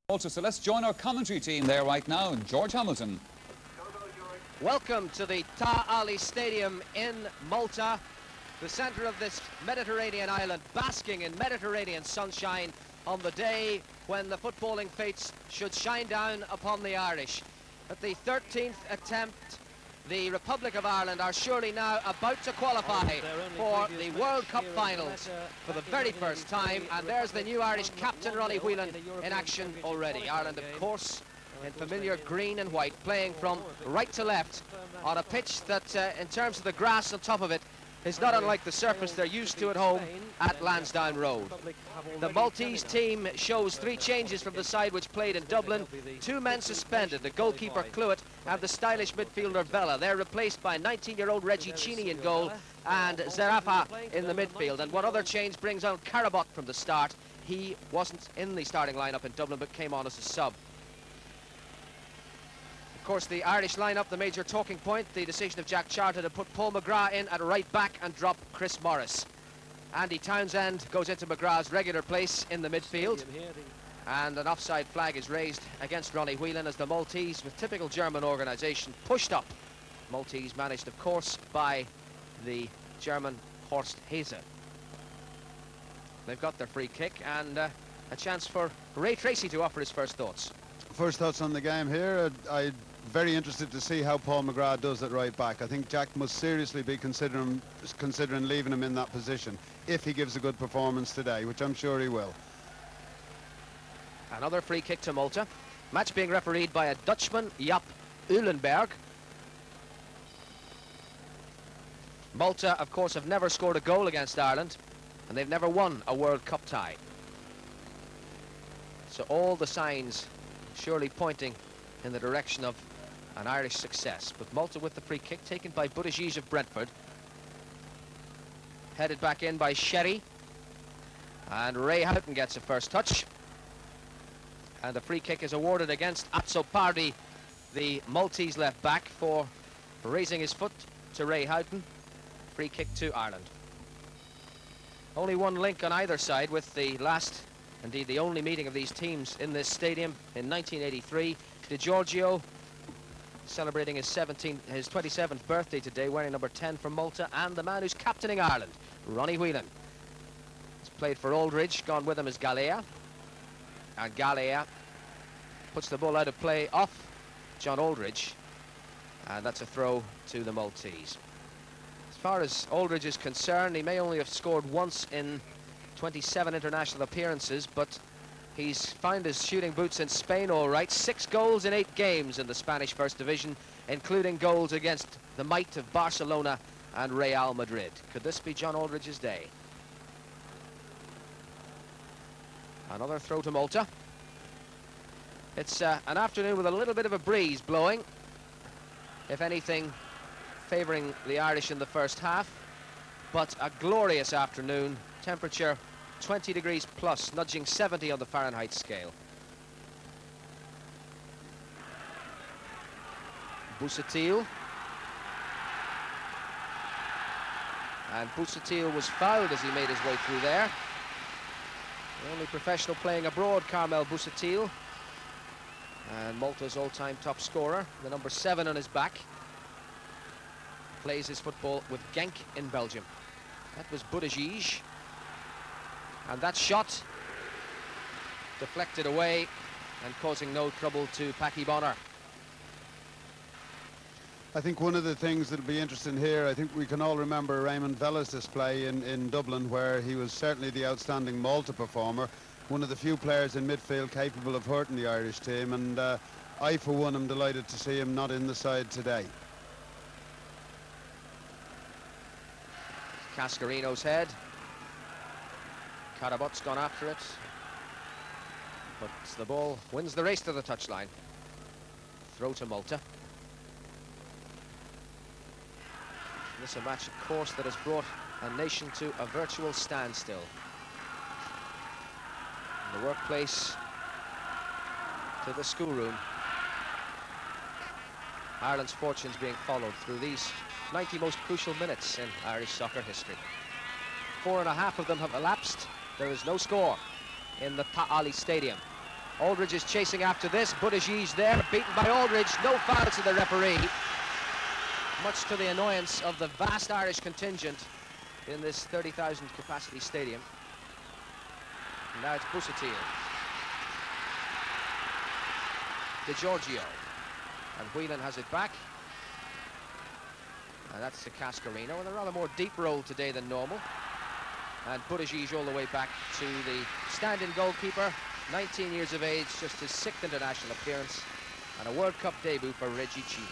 Also, so let's join our commentary team there right now, George Hamilton. Welcome to the Qali Stadium in Malta, the centre of this Mediterranean island, basking in Mediterranean sunshine on the day when the footballing fates should shine down upon the Irish. At the 13th attempt, the Republic of Ireland are surely now about to qualify for the World Cup finals for the very first time, and there's the new Irish captain, Whelan, in action already. Ireland, of course, in familiar green and white, playing from right to left on a pitch that, in terms of the grass on top of it, is not unlike the surface they're used to at home at Lansdowne Road. The Maltese team shows 3 changes from the side which played in Dublin. 2 men suspended, the goalkeeper Clewitt and the stylish midfielder Vella. They're replaced by 19-year-old Reggie Cini in goal and Zerafa in the midfield. And one other change brings on Carabott from the start. He wasn't in the starting lineup in Dublin but came on as a sub. Of course, the Irish lineup, the major talking point, the decision of Jack Charter to put Paul McGrath in at right back and drop Chris Morris. Andy Townsend goes into McGrath's regular place in the midfield. And an offside flag is raised against Ronnie Whelan as the Maltese, with typical German organisation, pushed up. Maltese managed, of course, by the German Horst Hase. They've got their free kick and a chance for Ray Tracy to offer his first thoughts. First thoughts on the game here. I'm very interested to see how Paul McGrath does at right back. I think Jack must seriously be considering leaving him in that position if he gives a good performance today, which I'm sure he will. Another free kick to Malta. Match being refereed by a Dutchman, Jaap Uilenberg. Malta, of course, have never scored a goal against Ireland, and they've never won a World Cup tie. So all the signs surely pointing in the direction of an Irish success. But Malta with the free kick taken by Buttigieg of Brentford. Headed back in by Scerri. And Ray Houghton gets a first touch. And the free kick is awarded against Azzopardi, the Maltese left back, for raising his foot to Ray Houghton. Free kick to Ireland. Only one link on either side, with the last, indeed the only meeting of these teams in this stadium in 1983. Degiorgio celebrating his 27th birthday today, wearing number 10 for Malta, and the man who's captaining Ireland, Ronnie Whelan. He's played for Aldridge, gone with him is Galea, and Galea puts the ball out of play off John Aldridge, and that's a throw to the Maltese. As far as Aldridge is concerned, he may only have scored once in 27 international appearances, but he's found his shooting boots in Spain all right. 6 goals in 8 games in the Spanish First Division, including goals against the might of Barcelona and Real Madrid. Could this be John Aldridge's day? Another throw to Malta. It's an afternoon with a little bit of a breeze blowing, if anything favouring the Irish in the first half, but a glorious afternoon. Temperature 20 degrees plus, nudging 70 on the Fahrenheit scale. Busuttil. And Busuttil was fouled as he made his way through there. The only professional playing abroad, Carmel Busuttil. And Malta's all-time top scorer, the number 7 on his back. Plays his football with Genk in Belgium. That was Buttigieg. And that shot deflected away and causing no trouble to Packy Bonner. I think one of the things that'll be interesting here, I think we can all remember Raymond Vella's display in Dublin, where he was certainly the outstanding Malta performer, one of the few players in midfield capable of hurting the Irish team, and I for one am delighted to see him not in the side today. Cascarino's head. Carabott's gone after it, but the ball wins the race to the touchline. Throw to Malta. This is a match, of course, that has brought a nation to a virtual standstill. From the workplace to the schoolroom, Ireland's fortunes being followed through these 90 most crucial minutes in Irish soccer history. 4.5 of them have elapsed. There is no score in the Qali Stadium. Aldridge is chasing after this. Buttigieg there, beaten by Aldridge. No foul to the referee. Much to the annoyance of the vast Irish contingent in this 30,000 capacity stadium. And now it's Busuttil. Degiorgio. And Whelan has it back. And that's to Cascarino, and a rather more deep roll today than normal. And Buttigieg all the way back to the stand-in goalkeeper, 19 years of age, just his 6th international appearance, and a World Cup debut for Sheedy.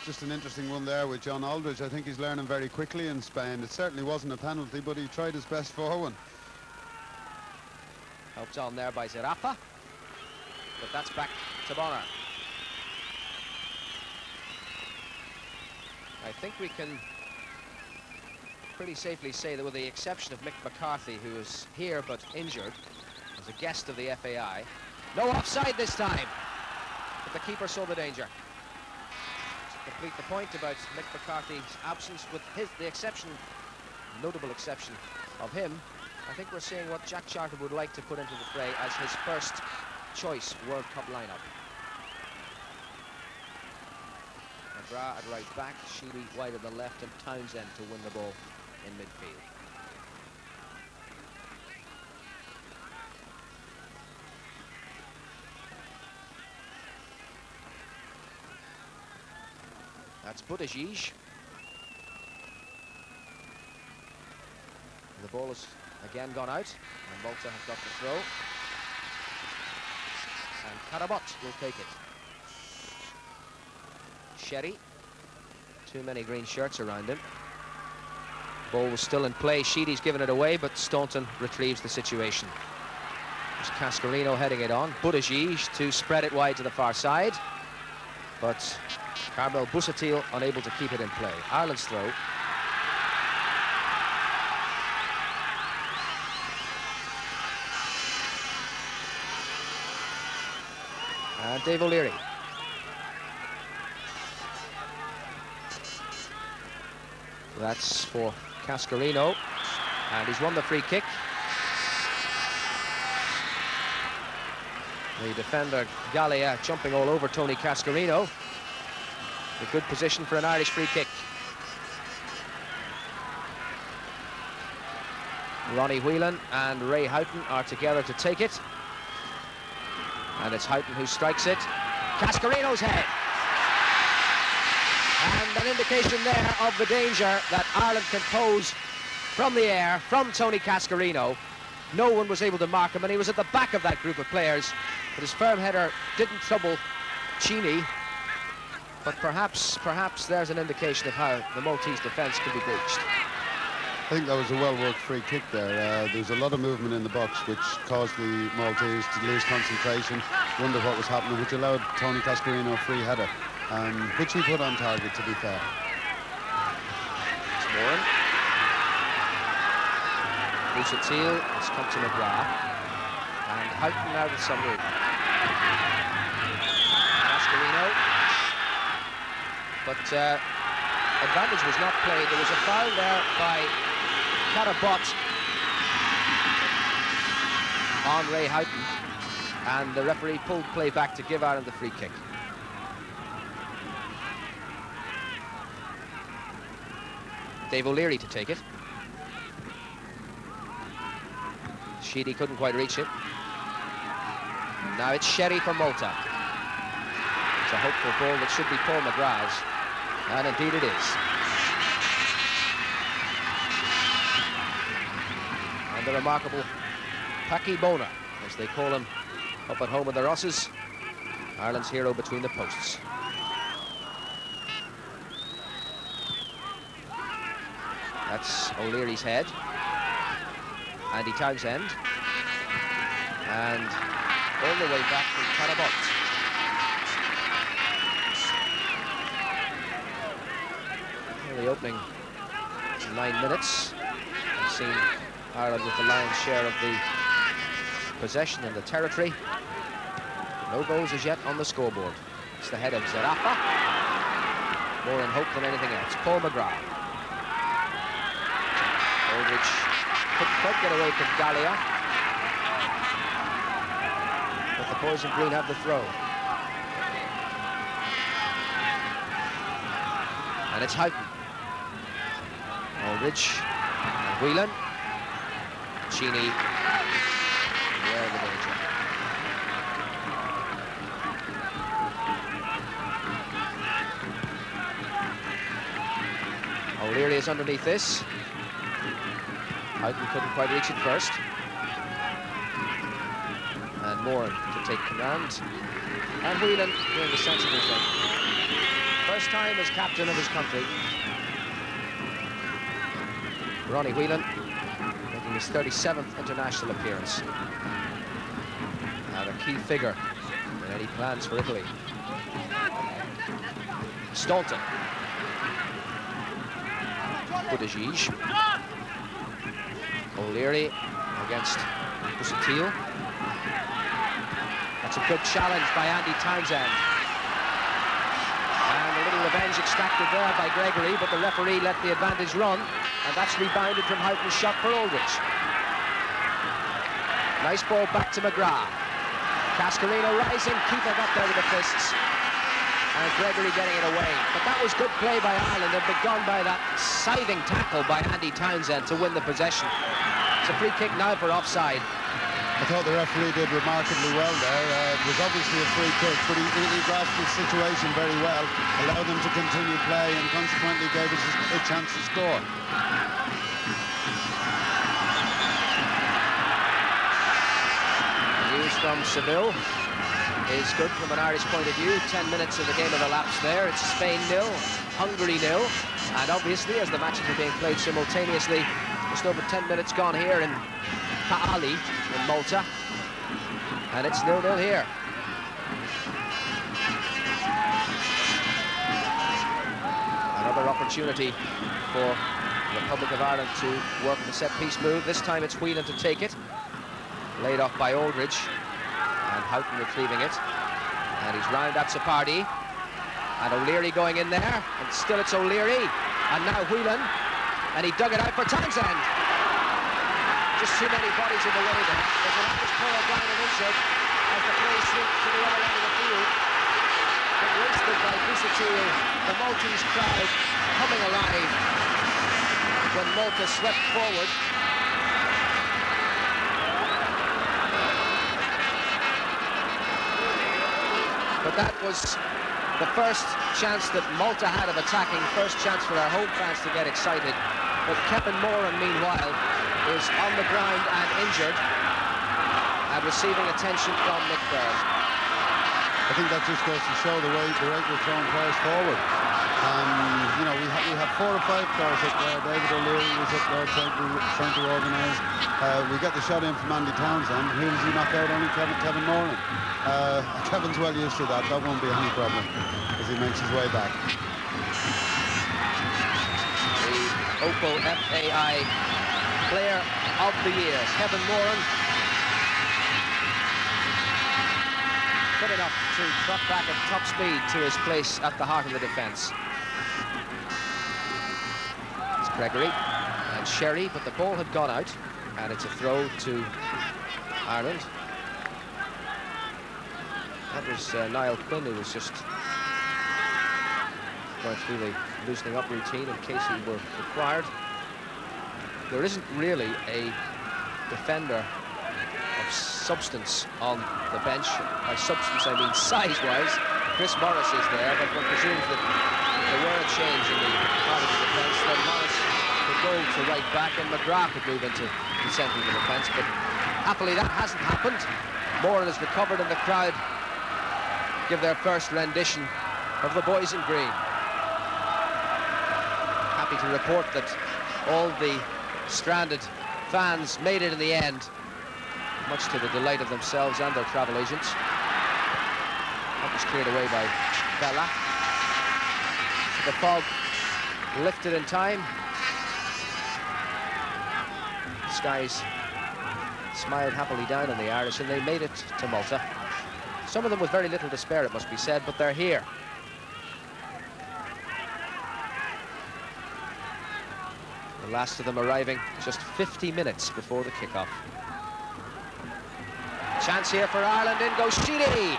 Just an interesting one there with John Aldridge. I think he's learning very quickly in Spain. It certainly wasn't a penalty, but he tried his best for one. Helped on there by Zerafa, but that's back to Moran. I think we can pretty safely say that with the exception of Mick McCarthy, who is here but injured as a guest of the FAI, no offside this time, but the keeper saw the danger. To complete the point about Mick McCarthy's absence, with the exception, notable exception of him, I think we're seeing what Jack Charter would like to put into the fray as his first choice World Cup lineup. McGrath at right back, Sheedy wide at the left, and Townsend to win the ball in midfield. That's Buttigieg. The ball has again gone out, and Malta have got the throw. And Carabott will take it. Scerri. Too many green shirts around him. Ball was still in play. Sheedy's given it away, but Staunton retrieves the situation. There's Cascarino heading it on. Buttigieg to spread it wide to the far side. But Busuttil unable to keep it in play. Ireland's throw. And Dave O'Leary. That's for Cascarino, and he's won the free kick. The defender, Galea, jumping all over Tony Cascarino. A good position for an Irish free kick. Ronnie Whelan and Ray Houghton are together to take it. And it's Houghton who strikes it. Cascarino's head. And an indication there of the danger that Ireland can pose from the air, from Tony Cascarino. No one was able to mark him, and he was at the back of that group of players. But his firm header didn't trouble Cini. But perhaps there's an indication of how the Maltese defence can be breached. I think that was a well-worked free kick there. There was a lot of movement in the box, which caused the Maltese to lose concentration, wonder what was happening, which allowed Tony Cascarino a free header, which he put on target, to be fair. It's Moran. Busuttil has come to McGrath, and Houghton now with some room. Cascarino. But advantage was not played. There was a foul there by Carabott on Ray Houghton, and the referee pulled play back to give Ireland the free kick. Dave O'Leary to take it. Sheedy couldn't quite reach it. And now it's Scerri for Malta. It's a hopeful ball that should be Paul McGrath's, and indeed it is. And the remarkable Paki Bona, as they call him up at home in the Rosses, Ireland's hero between the posts. That's O'Leary's head. Andy Townsend. And all the way back from Carabott. The opening 9 minutes. We've seen Ireland with the lion's share of the possession in the territory. No goals as yet on the scoreboard. It's the head of Zerafa. More in hope than anything else. Paul McGrath. Aldridge couldn't quite get away from Galea. But the boys in green have the throw. And it's Houghton. Aldridge and Whelan. Cini. Where the danger. O'Leary is underneath this. Houghton couldn't quite reach it first. And Moran to take command. And Whelan doing the sensible thing. First time as captain of his country. Ronnie Whelan making his 37th international appearance. And a key figure in any plans for Italy. Staunton. Buttigieg. O'Leary against Busuttil. That's a good challenge by Andy Townsend. And a little revenge extracted there by Gregory, but the referee let the advantage run, and that's rebounded from Houghton's shot for Aldridge. Nice ball back to McGrath. Cascarino rising, Keeper got there with the fists. And Gregory getting it away. But that was good play by Ireland. They've begun by that scything tackle by Andy Townsend to win the possession. It's a free kick now for offside. I thought the referee did remarkably well there. It was obviously a free kick, but he grasped the situation very well, allowed them to continue play, and consequently gave us a chance to score. News from Seville is good from an Irish point of view. 10 minutes of the game have elapsed there. It's Spain 0, Hungary 0, and obviously as the matches are being played simultaneously, just over 10 minutes gone here in Qali in Malta, and it's 0-0 here. Another opportunity for the Republic of Ireland to work the set-piece move. This time it's Whelan to take it, laid off by Aldridge, and Houghton retrieving it, and he's round Azzopardi, and O'Leary going in there, and still it's O'Leary, and now Whelan, and he dug it out for Townsend. Just too many bodies in the way there. There's an Irish player down and injured as the play sweeps to the other end of the field. But wasted by Busuttil, the Maltese crowd coming alive when Malta swept forward. But that was the first chance that Malta had of attacking, first chance for their home fans to get excited. But Kevin Moran, meanwhile, is on the ground and injured and receiving attention from McGrath. I think that just goes to show the way we're throwing players forward. You know, we have 4 or 5 players up there. David O'Leary was up there trying to organise. We get the shot in from Andy Townsend. Who does he knock out? Only Kevin Moran. Kevin's well used to that. That won't be any problem as he makes his way back. The Opal FAI Player of the Year, Kevin Moran. Good enough to trot back at top speed to his place at the heart of the defence. It's Gregory and Scerri, but the ball had gone out, and it's a throw to Ireland. That was Niall Quinn, who was just going through the loosening up routine in case he were required. There isn't really a defender of substance on the bench. By substance, I mean size-wise. Chris Morris is there, but one presumes that if there were a change in the part of the defence, then Morris could go to right back and McGrath could move into the centre of the defence. But happily, that hasn't happened. Moran has recovered, and the crowd give their first rendition of the boys in green. Happy to report that all the stranded fans made it in the end, much to the delight of themselves and their travel agents. That was cleared away by Vella. The fog lifted in time. The skies smiled happily down on the Irish, and they made it to Malta. Some of them with very little to spare, it must be said, but they're here. The last of them arriving just 50 minutes before the kickoff. Chance here for Ireland, in goes Sheedy.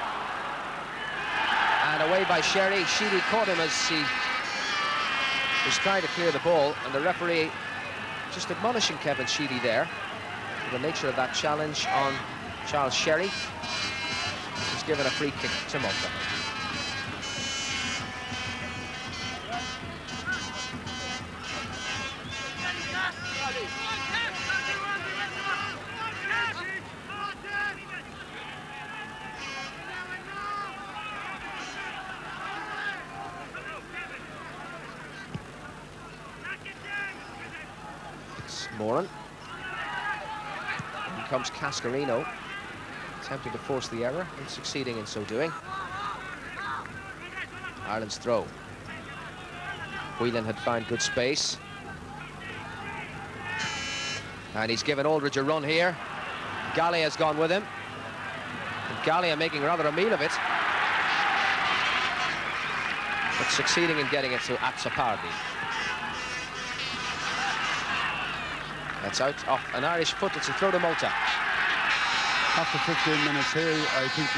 And away by Scerri. Sheedy caught him as he was trying to clear the ball, and the referee just admonishing Kevin Sheedy there for the nature of that challenge on Charles Scerri. He's given a free kick to Malta. Moran. In comes Cascarino, attempting to force the error and succeeding in so doing. Ireland's throw. Whelan had found good space. And he's given Aldridge a run here. Galea has gone with him. And Galea making rather a meal of it. But succeeding in getting it to Azzopardi. That's out off an Irish foot. It's a throw to Malta. After 15 minutes here, I think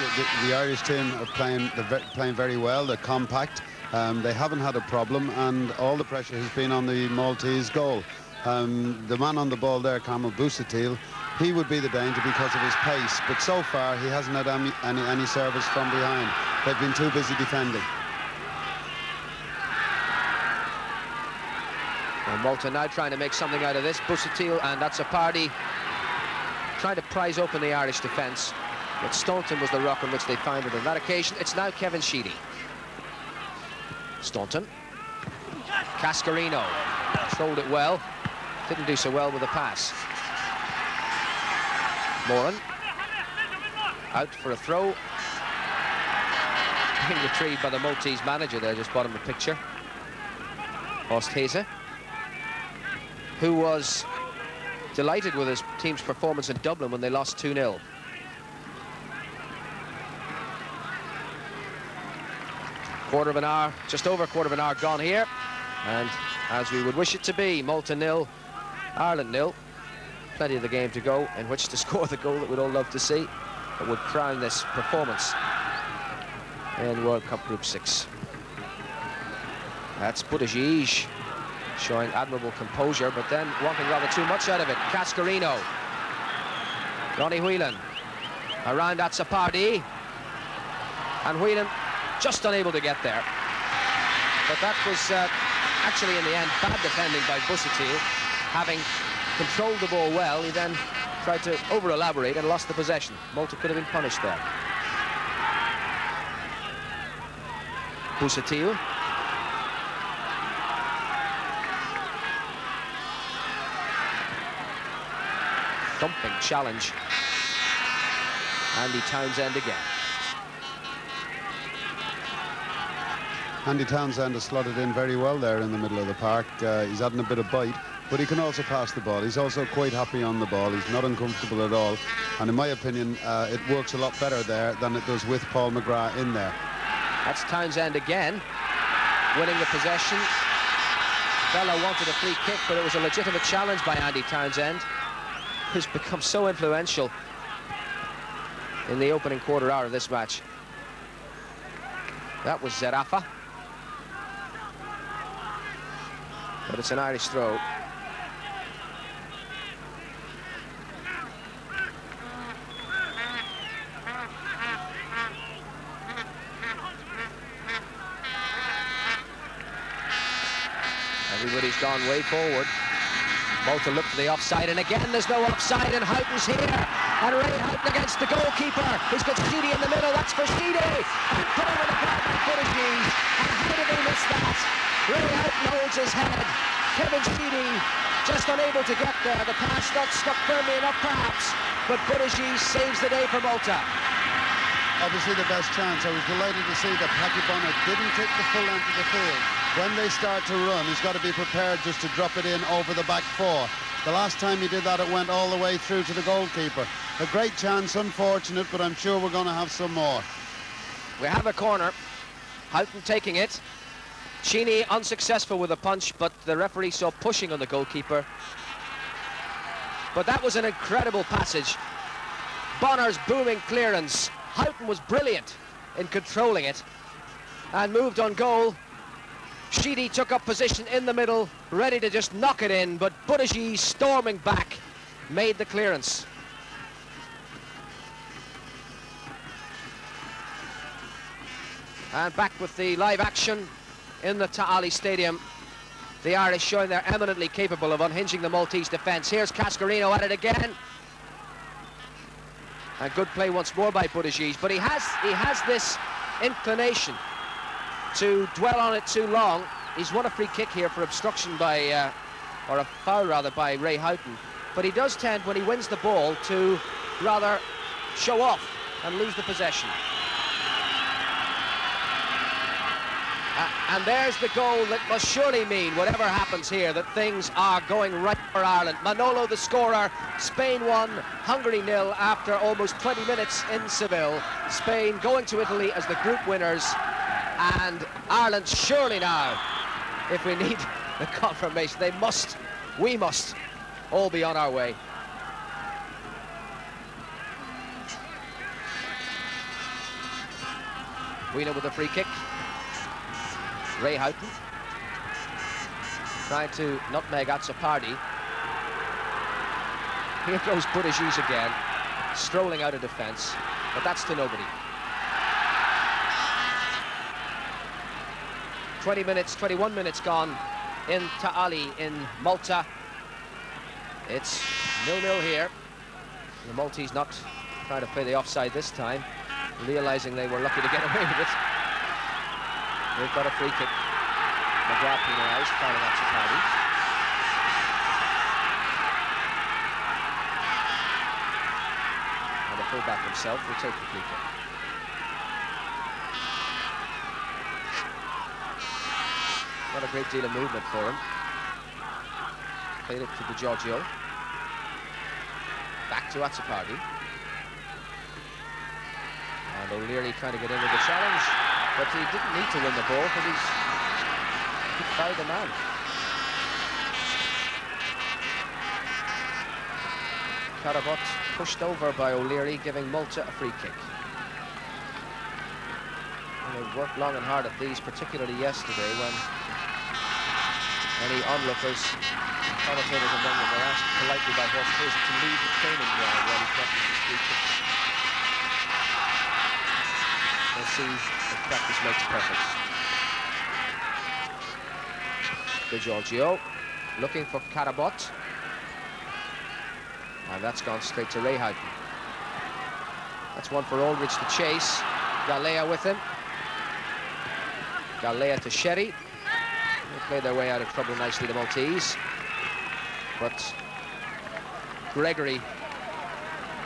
the Irish team are playing very well. They're compact. They haven't had a problem, and all the pressure has been on the Maltese goal. The man on the ball there, Busuttil, he would be the danger because of his pace. But so far, he hasn't had any service from behind. They've been too busy defending. And Malta now trying to make something out of this. Busuttil and Azzopardi trying to prise open the Irish defence. But Staunton was the rock on which they found it on that occasion. It's now Kevin Sheedy. Staunton. Cascarino controlled it well. Didn't do so well with the pass. Moran. Out for a throw. Being retrieved by the Maltese manager there, just bottom of the picture. Ostese, who was delighted with his team's performance in Dublin when they lost 2-0. Quarter of an hour, just over a quarter of an hour gone here. And as we would wish it to be, Malta 0, Ireland 0. Plenty of the game to go in which to score the goal that we'd all love to see, that would crown this performance in World Cup Group 6. That's Buttigieg showing admirable composure, but then wanting rather too much out of it. Cascarino. Ronnie Whelan. Around Azzopardi. And Whelan just unable to get there. But that was actually, in the end, bad defending by Busuttil. Having controlled the ball well, he then tried to over-elaborate and lost the possession. Malta could have been punished there. Busuttil. Thumping challenge. Andy Townsend again. Andy Townsend has slotted in very well there in the middle of the park. He's adding a bit of bite, but he can also pass the ball. He's also quite happy on the ball. He's not uncomfortable at all. And in my opinion, it works a lot better there than it does with Paul McGrath in there. That's Townsend again, winning the possession. Vella wanted a free kick, but it was a legitimate challenge by Andy Townsend, who's become so influential in the opening quarter hour of this match. That was Zerafa. But it's an Irish throw. Everybody's gone way forward. Malta look for the offside, and again there's no offside, and Houghton's here. And Ray Houghton against the goalkeeper. He's got Sheedy in the middle, that's for Sheedy. And put over the bar by Buttigieg. And how did he miss that? Ray Houghton holds his head. Kevin Sheedy just unable to get there. The pass not stuck firmly enough perhaps, but Buttigieg saves the day for Malta. Obviously the best chance. I was delighted to see that Packy Bonner didn't take the full length of the field. When they start to run, he's got to be prepared just to drop it in over the back four. The last time he did that, it went all the way through to the goalkeeper. A great chance, unfortunate, but I'm sure we're going to have some more. We have a corner. Houghton taking it. Cini unsuccessful with a punch, but the referee saw pushing on the goalkeeper. But that was an incredible passage Bonner's booming clearance. Houghton was brilliant in controlling it and moved on goal. Sheedy took up position in the middle, ready to just knock it in, but Buttigieg, storming back, made the clearance. And back with the live action in the Qali Stadium. The Irish showing they're eminently capable of unhinging the Maltese defence. Here's Cascarino at it again. And good play once more by Buttigieg, but he has this inclination to dwell on it too long. He's won a free kick here for obstruction by, or a foul rather, by Ray Houghton. But he does tend, when he wins the ball, to rather show off and lose the possession. And there's the goal that must surely mean, whatever happens here, that things are going right for Ireland. Manolo the scorer, Spain 1, Hungary 0 after almost 20 minutes in Seville. Spain going to Italy as the group winners, and Ireland surely now, if we need the confirmation, we must all be on our way. Whelan with a free kick. Ray Houghton trying to nutmeg Azzopardi. Here goes Buttigieg again, strolling out of defence, but that's to nobody. 21 minutes gone in Qali in Malta. It's 0-0 here. The Maltese not trying to play the offside this time, realising they were lucky to get away with it. They've got a free kick. McGrath penalised, fouling Attard. And the fullback himself will take the free kick. Not a great deal of movement for him. Played it to Degiorgio. Back to Azzopardi. And O'Leary trying to get in with the challenge. But he didn't need to win the ball because he fouled the man. Carabott pushed over by O'Leary, giving Malta a free kick. And they worked long and hard at these, particularly yesterday when any onlookers, commentators among them, were asked politely by Horst Coulson to leave the training ground while he practices free kicks. We'll see if practice makes perfect. Degiorgio looking for Carabott. And that's gone straight to Ray Houghton. That's one for Aldridge to chase. Galea with him. Galea to Scerri. They played their way out of trouble nicely, the Maltese. But Gregory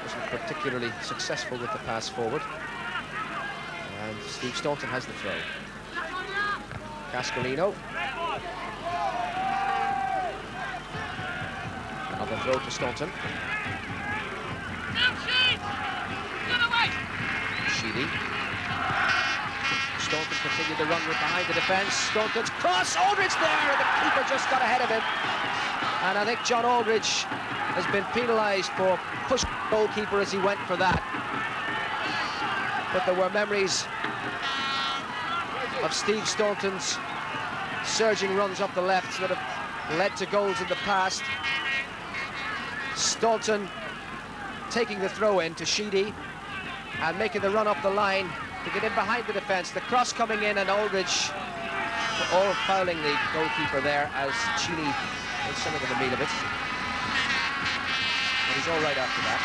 wasn't particularly successful with the pass forward. And Steve Staunton has the throw. Cascarino. Another throw to Staunton. Sheedy. Staunton continued the run behind the defence. Staunton's cross. Aldridge there. The keeper just got ahead of him. And I think John Aldridge has been penalised for pushing the goalkeeper as he went for that. But there were memories of Steve Staunton's surging runs up the left that have led to goals in the past. Staunton taking the throw in to Sheedy and making the run up the line to get in behind the defence. The cross coming in, and Aldridge all fouling the goalkeeper there as Cini made something of the meat of it. But he's all right after that.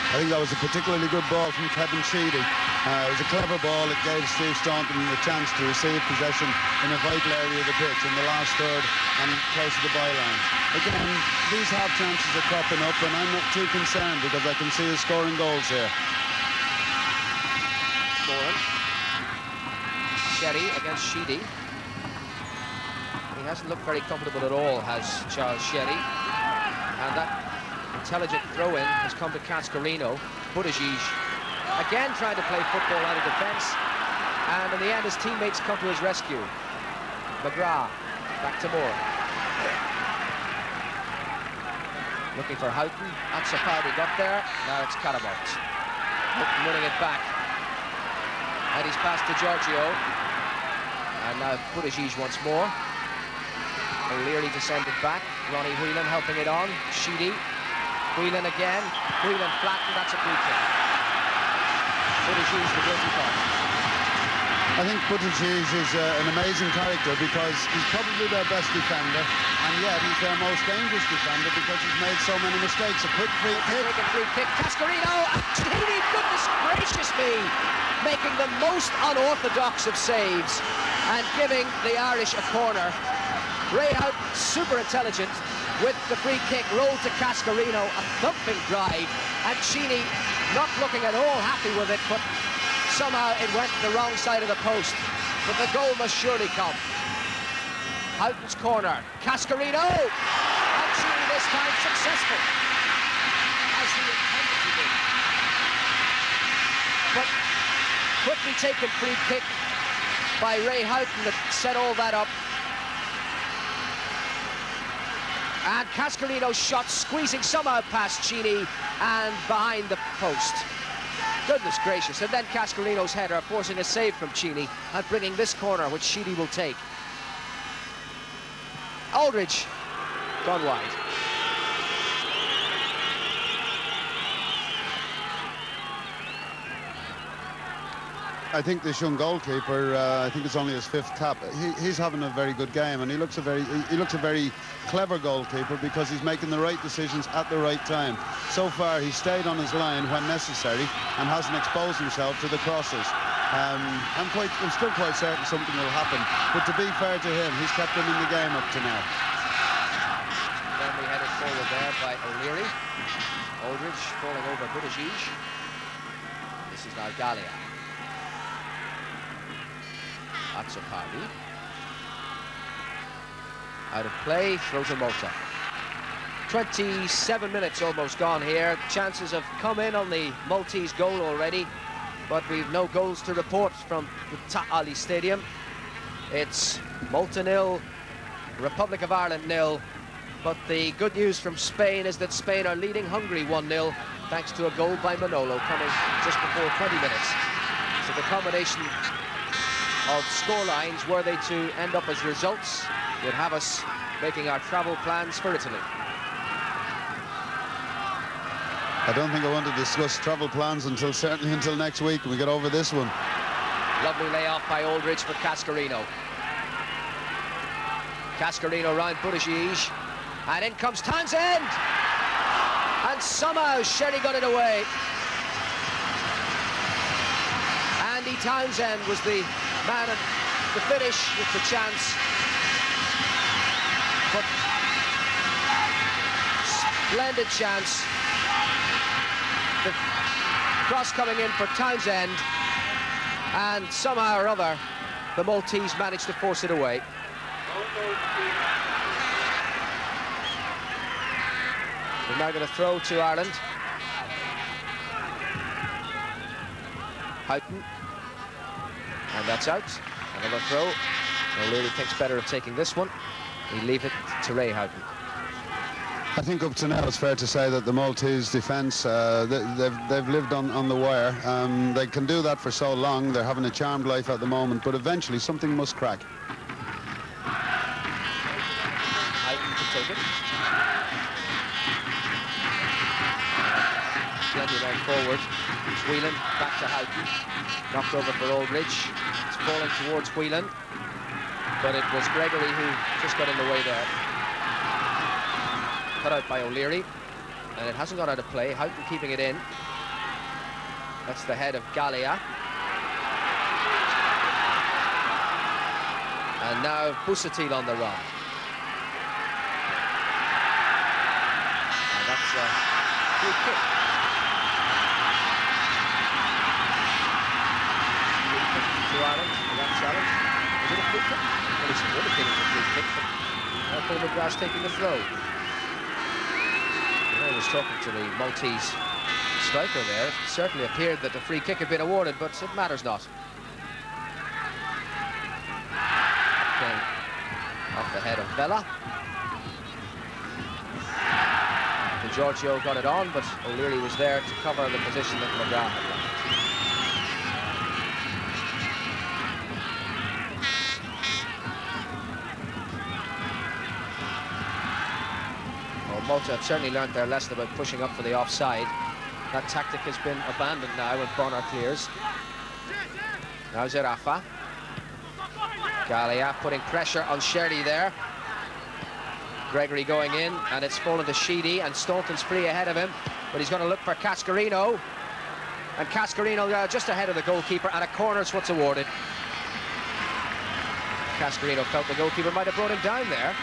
I think that was a particularly good ball from Kevin Sheedy. It was a clever ball. It gave Steve Staunton a chance to receive possession in a vital area of the pitch in the last third and close to the byline. Again, these half chances are cropping up, and I'm not too concerned because I can see us scoring goals here. Moran. Scerri against Sheedy. He hasn't looked very comfortable at all, has Charles Scerri. And that intelligent throw-in has come to Cascarino. Buttigieg again trying to play football out of defence, and in the end his teammates come to his rescue. McGrath back to Moran. Looking for Houghton. Azzopardi got there. Now it's Carabott. Houghton winning it back. And he's passed to Degiorgio. And now Buttigieg once more. O'Leary descended back. Ronnie Whelan helping it on. Sheedy. Whelan again. Whelan flattened. That's a free kick. Buttigieg the guilty party. I think Buttigieg is an amazing character because he's probably their best defender, and yet he's their most dangerous defender because he's made so many mistakes. A quick free kick. Free kick. Cascarino. Sheedy, goodness gracious me, making the most unorthodox of saves and giving the Irish a corner. Ray Houghton, super intelligent, with the free kick, rolled to Cascarino, a thumping drive, and Cini not looking at all happy with it, but somehow it went the wrong side of the post. But the goal must surely come. Houghton's corner, Cascarino, and Cini this time successful, as he intended to be. But quickly taken free kick by Ray Houghton that set all that up. And Cascarino's shot squeezing somehow past Cini and behind the post. Goodness gracious. And then Cascarino's header forcing a save from Cini and bringing this corner, which Sheedy will take. Aldridge gone wide. I think this young goalkeeper, I think it's only his 5th cap. He's having a very good game, and he looks a very clever goalkeeper because he's making the right decisions at the right time. So far, he's stayed on his line when necessary and hasn't exposed himself to the crosses. I'm still quite certain something will happen, but to be fair to him, he's kept them in the game up to now. Firmly headed forward there by O'Leary. Aldridge falling over Buttigieg. This is now Galea. Azzopardi. Out of play, throw to Malta. 27 minutes almost gone here. Chances have come in on the Maltese goal already, but we've no goals to report from the Qali Stadium. It's Malta 0, Republic of Ireland 0. But the good news from Spain is that Spain are leading Hungary 1-0 thanks to a goal by Manolo coming just before 20 minutes. So the combination of scorelines, were they to end up as results, would have us making our travel plans for Italy. I don't think I want to discuss travel plans certainly until next week when we get over this one. Lovely layoff by Aldridge for Cascarino. Cascarino round Buttigieg, and in comes Townsend, and somehow Scerri got it away. Andy Townsend was the man at the finish with the chance, but splendid chance. The cross coming in for Townsend, and somehow or other the Maltese managed to force it away. We're now going to throw to Ireland. Houghton. And that's out. Another throw. O'Leary thinks better of taking this one. He'll leave it to Ray Houghton. I think up to now it's fair to say that the Maltese defence, they've lived on the wire. They can do that for so long. They're having a charmed life at the moment, but eventually something must crack. Houghton can take it. Plenty of line forward. It's Whelan back to Houghton. Knocked over for Aldridge. It's falling towards Whelan, but it was Gregory who just got in the way there. Cut out by O'Leary, and it hasn't gone out of play. Houghton keeping it in. That's the head of Galea. And now Busuttil on the run. And that's a free kick. Free kick to Ireland for that challenge. Is it a free kick? Well, it's would have been a free kick, but McGrath taking the throw. I was talking to the Maltese striker there. It certainly appeared that the free kick had been awarded, but it matters not. Okay. Off the head of Vella. Degiorgio got it on, but O'Leary was there to cover the position that McGrath had left. Malta have certainly learnt their lesson about pushing up for the offside. That tactic has been abandoned now when Bonner clears. Now Zerafa. Galea putting pressure on Scerri there. Gregory going in, and it's fallen to Sheedy, and Staunton's free ahead of him, but he's going to look for Cascarino. And Cascarino just ahead of the goalkeeper, and a corner is what's awarded. Cascarino felt the goalkeeper might have brought him down there,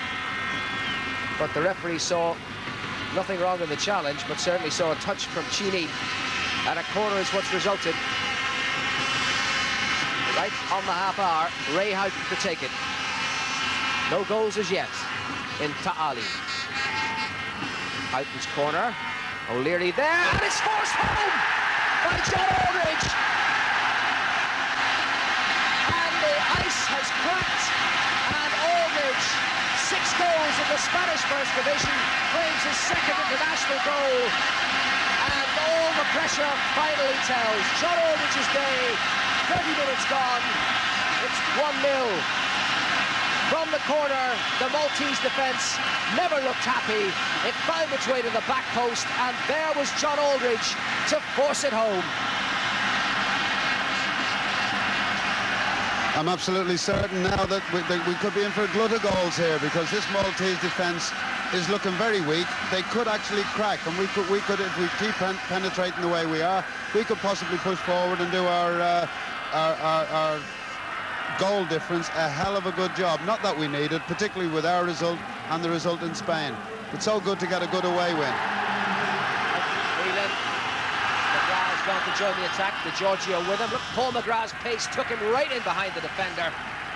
but the referee saw nothing wrong in the challenge, but certainly saw a touch from Cini, and a corner is what's resulted. Right on the half hour, Houghton to take it. No goals as yet in Qali. Houghton's corner, O'Leary there, and it's forced home by John Aldridge. And the ice has cracked, and Aldridge, 6 goals in the Spanish First Division, claims his second international goal, and all the pressure finally tells. John Aldridge's day, 30 minutes gone, it's 1-0. From the corner, the Maltese defence never looked happy. It found its way to the back post, and there was John Aldridge to force it home. I'm absolutely certain now that we could be in for a glut of goals here, because this Maltese defence is looking very weak. They could actually crack, and we could if we keep penetrating the way we are, we could possibly push forward and do our goal difference a hell of a good job. Not that we need it, particularly with our result and the result in Spain. It's so good to get a good away win. Whelan, McGrath has gone to join the attack. Degiorgio with him. Look, Paul McGrath's pace took him right in behind the defender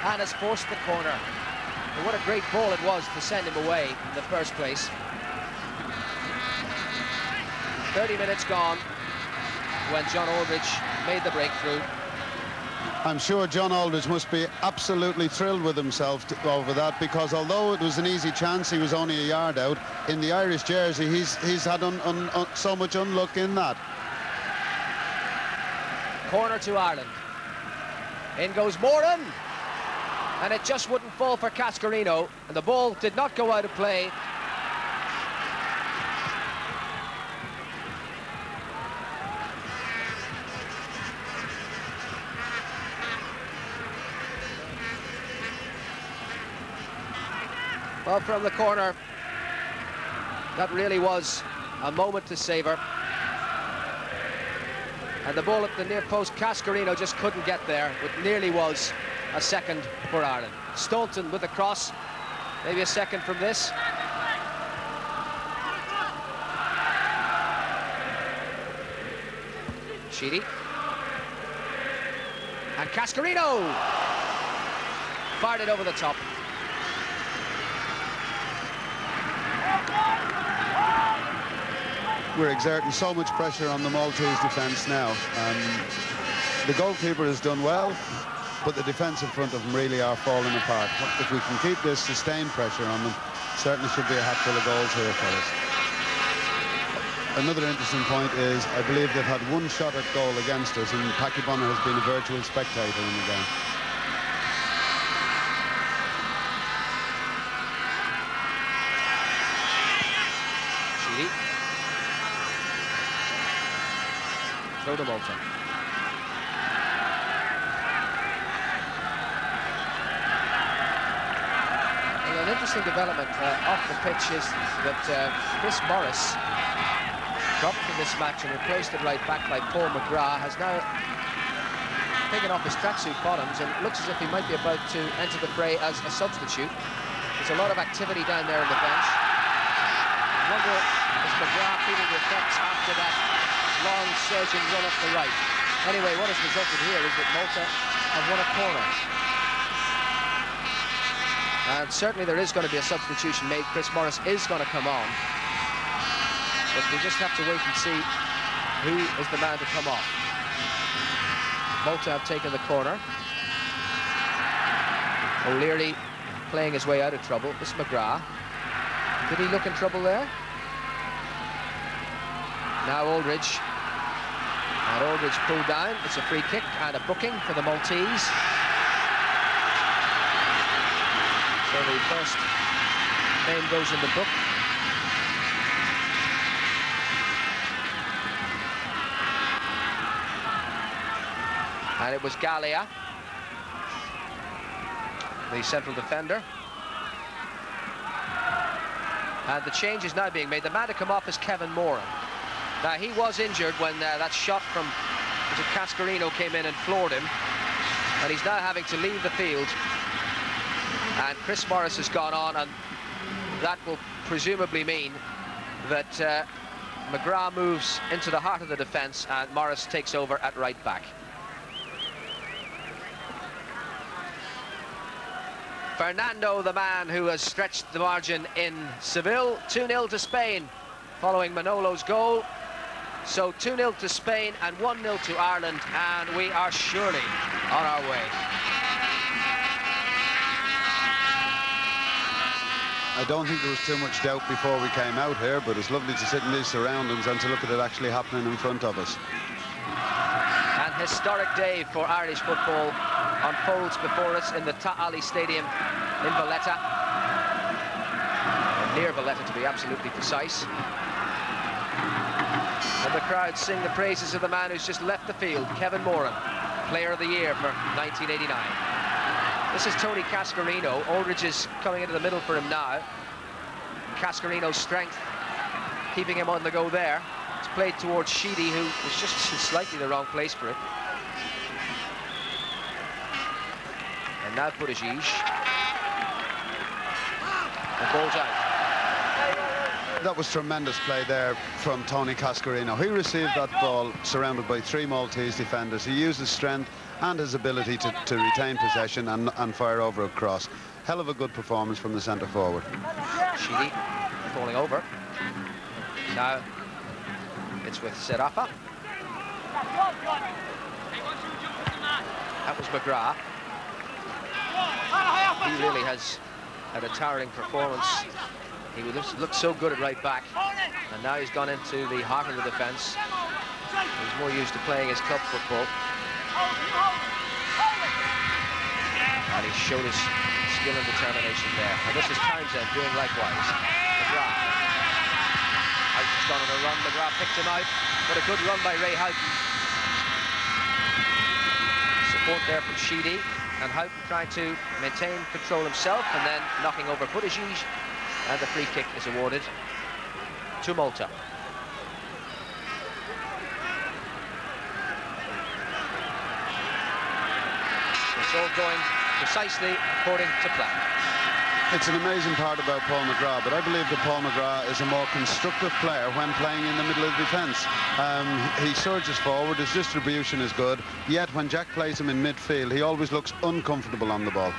and has forced the corner. And what a great ball it was to send him away in the first place. 30 minutes gone when John Aldridge made the breakthrough. I'm sure John Aldridge must be absolutely thrilled with himself over that, because although it was an easy chance, he was only a yard out. In the Irish jersey, he's had so much unluck in that. Corner to Ireland. In goes Moran, and it just wouldn't fall for Cascarino, and the ball did not go out of play. Well, from the corner, that really was a moment to savour. And the ball at the near post, Cascarino just couldn't get there. It nearly was a second for Ireland. Staunton with the cross, maybe a second from this. Sheedy. And Cascarino fired it over the top. We're exerting so much pressure on the Maltese defence now. The goalkeeper has done well, but the defence in front of him really are falling apart. If we can keep this sustained pressure on them, certainly should be a hatful of goals here for us. Another interesting point is, I believe they've had 1 shot at goal against us, and Packy Bonner has been a virtual spectator in the game. Sheedy. Throw to Malta. Well, an interesting development off the pitch is that Chris Morris, dropped from this match and replaced it right back by Paul McGrath, has now taken off his tracksuit bottoms and looks as if he might be about to enter the fray as a substitute. There's a lot of activity down there on the bench. I wonder, is McGrath feeling the effects after that long surging run up the right? Anyway, what has resulted here is that Malta have won a corner. And certainly there is going to be a substitution made. Chris Morris is going to come on. But we just have to wait and see who is the man to come off. Malta have taken the corner. O'Leary playing his way out of trouble. This is McGrath. Did he look in trouble there? Now Aldridge. And Aldridge pulled down. It's a free kick and a booking for the Maltese. So the first name goes in the book. And it was Galea, the central defender. And the change is now being made. The man to come off is Kevin Moran. Now, he was injured when that shot from Cascarino came in and floored him. And he's now having to leave the field. And Chris Morris has gone on, and that will presumably mean that McGrath moves into the heart of the defence and Morris takes over at right back. Fernando, the man who has stretched the margin in Seville. 2-0 to Spain following Manolo's goal. So 2-0 to Spain and 1-0 to Ireland, and we are surely on our way. I don't think there was too much doubt before we came out here, but it's lovely to sit in these surroundings and to look at it actually happening in front of us. An historic day for Irish football unfolds before us in the Qali Stadium in Valletta, near Valletta to be absolutely precise. And the crowd sing the praises of the man who's just left the field, Kevin Moran, Player of the Year for 1989. This is Tony Cascarino. Aldridge is coming into the middle for him now. Cascarino's strength keeping him on the go there. It's played towards Sheedy, who was just slightly the wrong place for it. And now Buttigieg. The ball's out. That was tremendous play there from Tony Cascarino. He received that ball surrounded by 3 Maltese defenders. He used his strength and his ability to retain possession and fire over across. Hell of a good performance from the centre forward. Sheedy falling over. Now it's with Zerafa. That was McGrath. He really has had a towering performance. He looked so good at right back, and now he's gone into the heart of the defence. He's more used to playing his club football. And he showed his skill and determination there. And this is Townsend doing likewise. McGrath. Houghton's gone on a run. McGrath picked him out. What a good run by Ray Houghton. Support there from Sheedy. And Houghton trying to maintain control himself and then knocking over Buttigieg. And the free kick is awarded to Malta. It's all going precisely according to plan. It's an amazing part about Paul McGrath, but I believe that Paul McGrath is a more constructive player when playing in the middle of the defence. He surges forward, his distribution is good, yet when Jack plays him in midfield, he always looks uncomfortable on the ball. But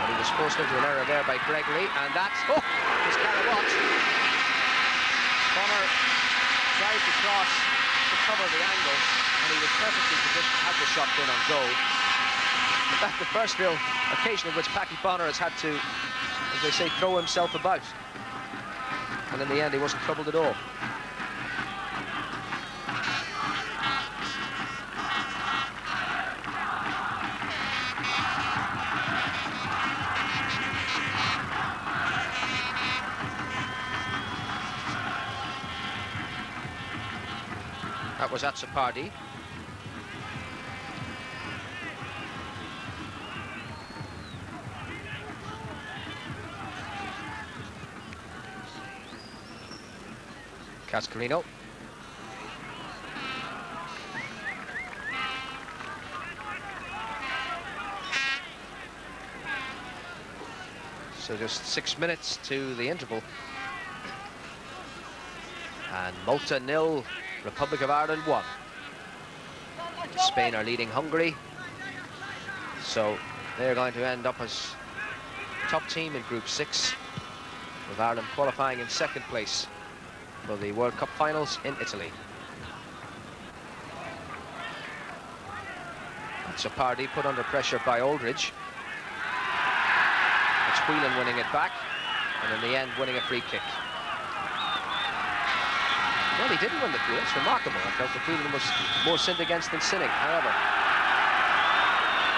he was forced into an error there by Gregory, and that's, oh, it's Carabott. Bonner tried to cross to cover the angle, and he was perfectly positioned, had the shot in on goal. But that's the first real occasion in which Paddy Bonner has had to, as they say, throw himself about. And in the end, he wasn't troubled at all. That was Azzopardi. Cascarino. So just 6 minutes to the interval. And Malta 0, Republic of Ireland 1. Spain are leading Hungary. So they're going to end up as top team in Group 6, with Ireland qualifying in second place for the World Cup finals in Italy. Azzopardi put under pressure by Aldridge. It's Whelan winning it back, and in the end winning a free kick. Well, he didn't win the free. It's remarkable. I felt the Whelan was more sinned against than sinning. However,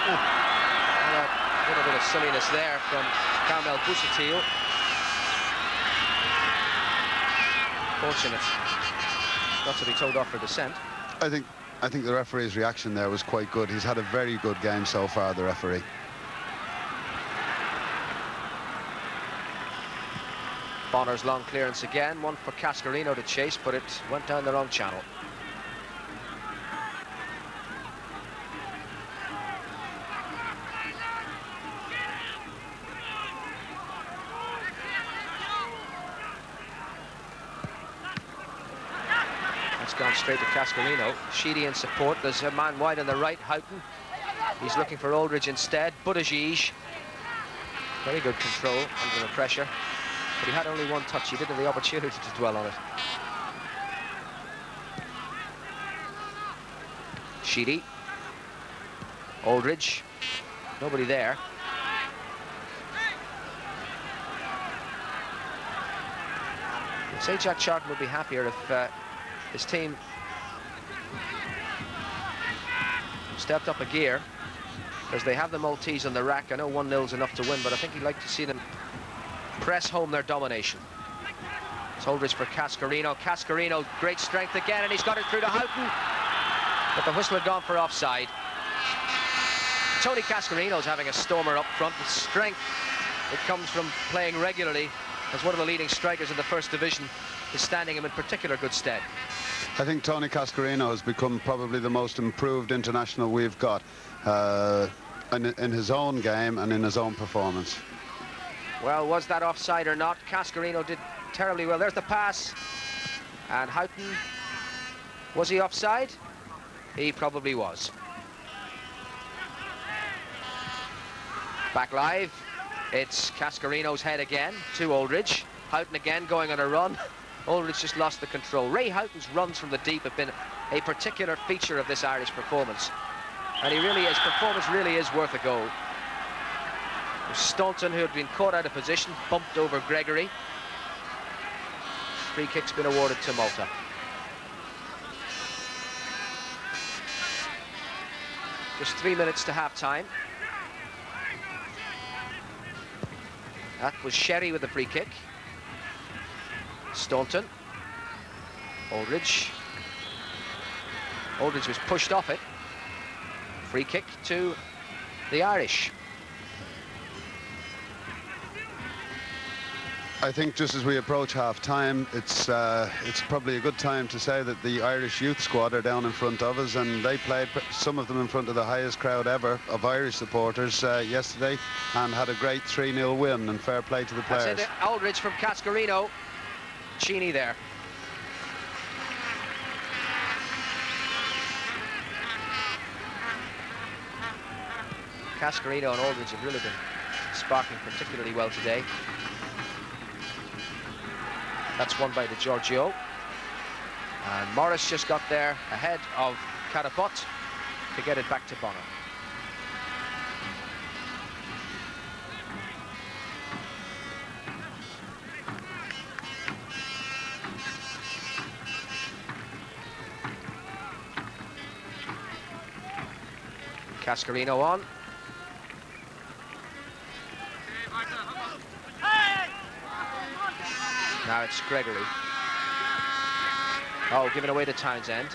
a little bit of silliness there from Busuttil. Fortunate not to be told off for dissent. I think I think the referee's reaction there was quite good. He's had a very good game so far, the referee. Bonner's long clearance again, one for Cascarino to chase, but it went down the wrong channel. It's gone straight to Cascarino. Sheedy in support. There's a man wide on the right, Houghton. He's looking for Aldridge instead. Buttigieg. Very good control under the pressure. But he had only one touch. He didn't have the opportunity to dwell on it. Sheedy. Aldridge. Nobody there. I'd say Jack Charlton would be happier if his team stepped up a gear, because they have the Maltese on the rack. I know 1-0's enough to win, but I think he'd like to see them press home their domination. It's Aldridge for Cascarino. Cascarino, great strength again, and he's got it through to Houghton. But the whistle had gone for offside. Tony Cascarino's having a stormer up front. The strength that comes from playing regularly as one of the leading strikers in the First Division is standing him in particular good stead. I think Tony Cascarino has become probably the most improved international we've got in his own game and in his own performance. Well, was that offside or not? Cascarino did terribly well. There's the pass. And Houghton, was he offside? He probably was. Back live. It's Cascarino's head again to Aldridge. Houghton again going on a run. Aldridge just lost the control. Ray Houghton's runs from the deep have been a particular feature of this Irish performance. And his performance really is worth a go. Staunton, who had been caught out of position, bumped over Gregory. Free kick's been awarded to Malta. Just 3 minutes to half-time. That was Scerri with the free kick. Staunton. Aldridge. Aldridge was pushed off it. Free kick to the Irish. I think just as we approach half-time, it's probably a good time to say that the Irish youth squad are down in front of us, and they played, some of them in front of the highest crowd ever of Irish supporters yesterday, and had a great 3-0 win, and fair play to the players. That's it, Aldridge from Cascarino. Cini there. Cascarino and Aldridge have really been sparking particularly well today. That's won by Degiorgio. And Morris just got there ahead of Carabott to get it back to Bonner. Cascarino on. Now it's Gregory. Oh, given away to Townsend.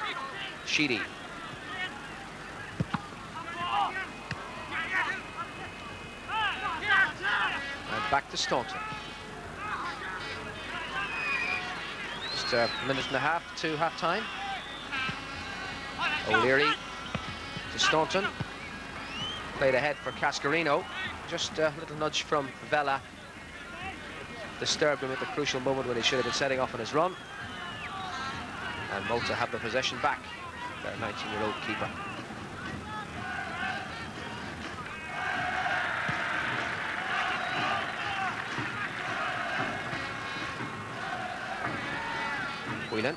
Sheedy. And back to Staunton. Just a minute and a half to half-time. O'Leary to Staunton. Played ahead for Cascarino. Just a little nudge from Vella. Disturbed him at the crucial moment when he should have been setting off on his run. And Malta have the possession back, their 19-year-old keeper. Whelan.